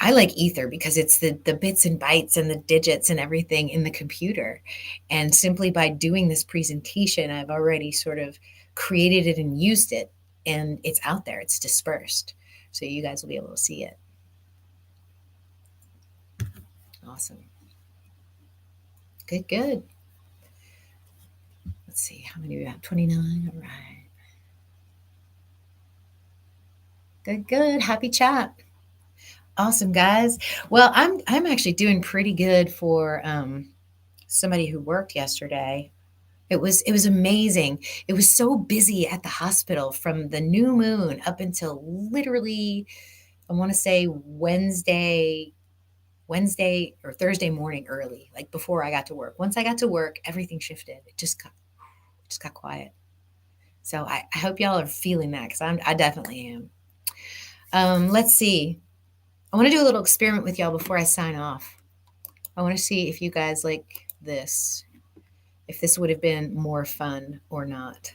I like ether because it's the bits and bytes and the digits and everything in the computer. And simply by doing this presentation, I've already sort of created it and used it, and it's out there, it's dispersed. So you guys will be able to see it. Awesome. Good. Let's see, how many we have? 29. All right. Good. Happy chat. Awesome, guys. Well, I'm actually doing pretty good for somebody who worked yesterday. It was amazing. It was so busy at the hospital from the new moon up until literally, I want to say Wednesday or Thursday morning early, like before I got to work. Once I got to work, everything shifted. It just got quiet. So I hope y'all are feeling that because I definitely am. Let's see. I want to do a little experiment with y'all before I sign off. I want to see if you guys like this, if this would have been more fun or not.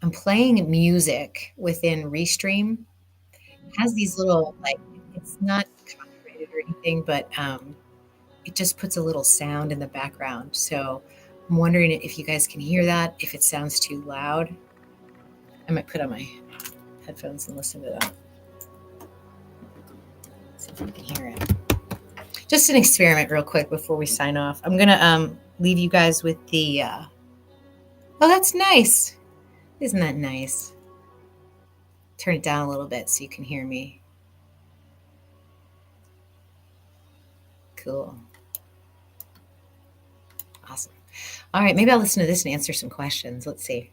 I'm playing music within Restream. It has these little, like, it's not copyrighted or anything, but it just puts a little sound in the background. So I'm wondering if you guys can hear that, if it sounds too loud. I might put on my headphones and listen to that. See if we can hear it. Just an experiment real quick before we sign off. I'm going to leave you guys with the, oh, that's nice. Isn't that nice? Turn it down a little bit so you can hear me. Cool. Awesome. All right, maybe I'll listen to this and answer some questions. Let's see.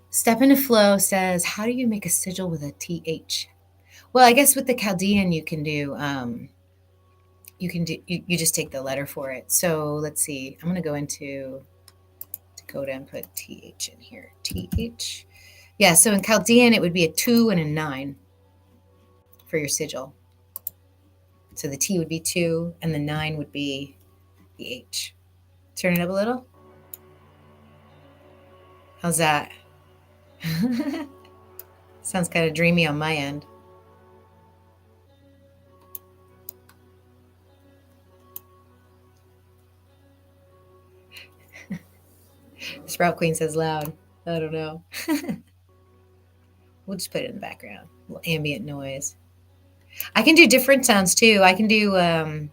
Step into Flow says, how do you make a sigil with a TH? Well, I guess with the Chaldean you can do you just take the letter for it. So let's see. I'm going to go into Dakota and put TH in here. TH. Yeah, so in Chaldean it would be a 2 and a 9 for your sigil. So the T would be 2 and the 9 would be the H. Turn it up a little. How's that? Sounds kind of dreamy on my end. Sprout Queen says loud. I don't know. We'll just put it in the background. A little ambient noise. I can do different sounds too. I can do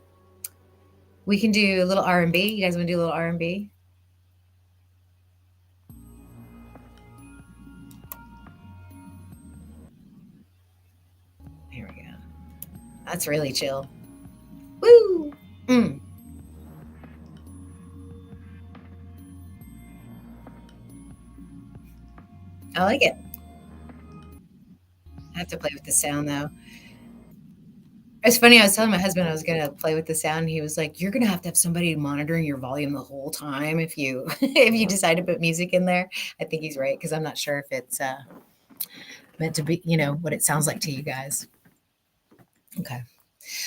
we can do a little R&B. You guys want to do a little R&B? Here we go. That's really chill. Woo! Mm. I like it. I have to play with the sound though. It's funny. I was telling my husband I was going to play with the sound. He was like, "You're going to have somebody monitoring your volume the whole time if you if you decide to put music in there." I think he's right because I'm not sure if it's meant to be, what it sounds like to you guys. Okay.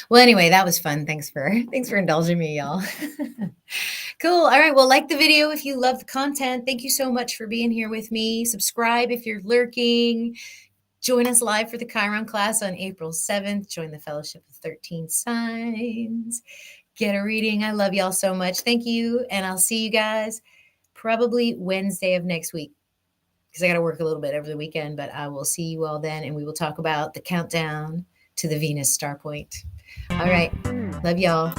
Well, anyway, that was fun. Thanks for indulging me, y'all. Cool. All right. Well, like the video if you love the content. Thank you so much for being here with me. Subscribe if you're lurking. Join us live for the Chiron class on April 7th. Join the Fellowship of 13 Signs. Get a reading. I love y'all so much. Thank you. And I'll see you guys probably Wednesday of next week because I got to work a little bit over the weekend, but I will see you all then and we will talk about the countdown to the Venus star point. All right. Love y'all.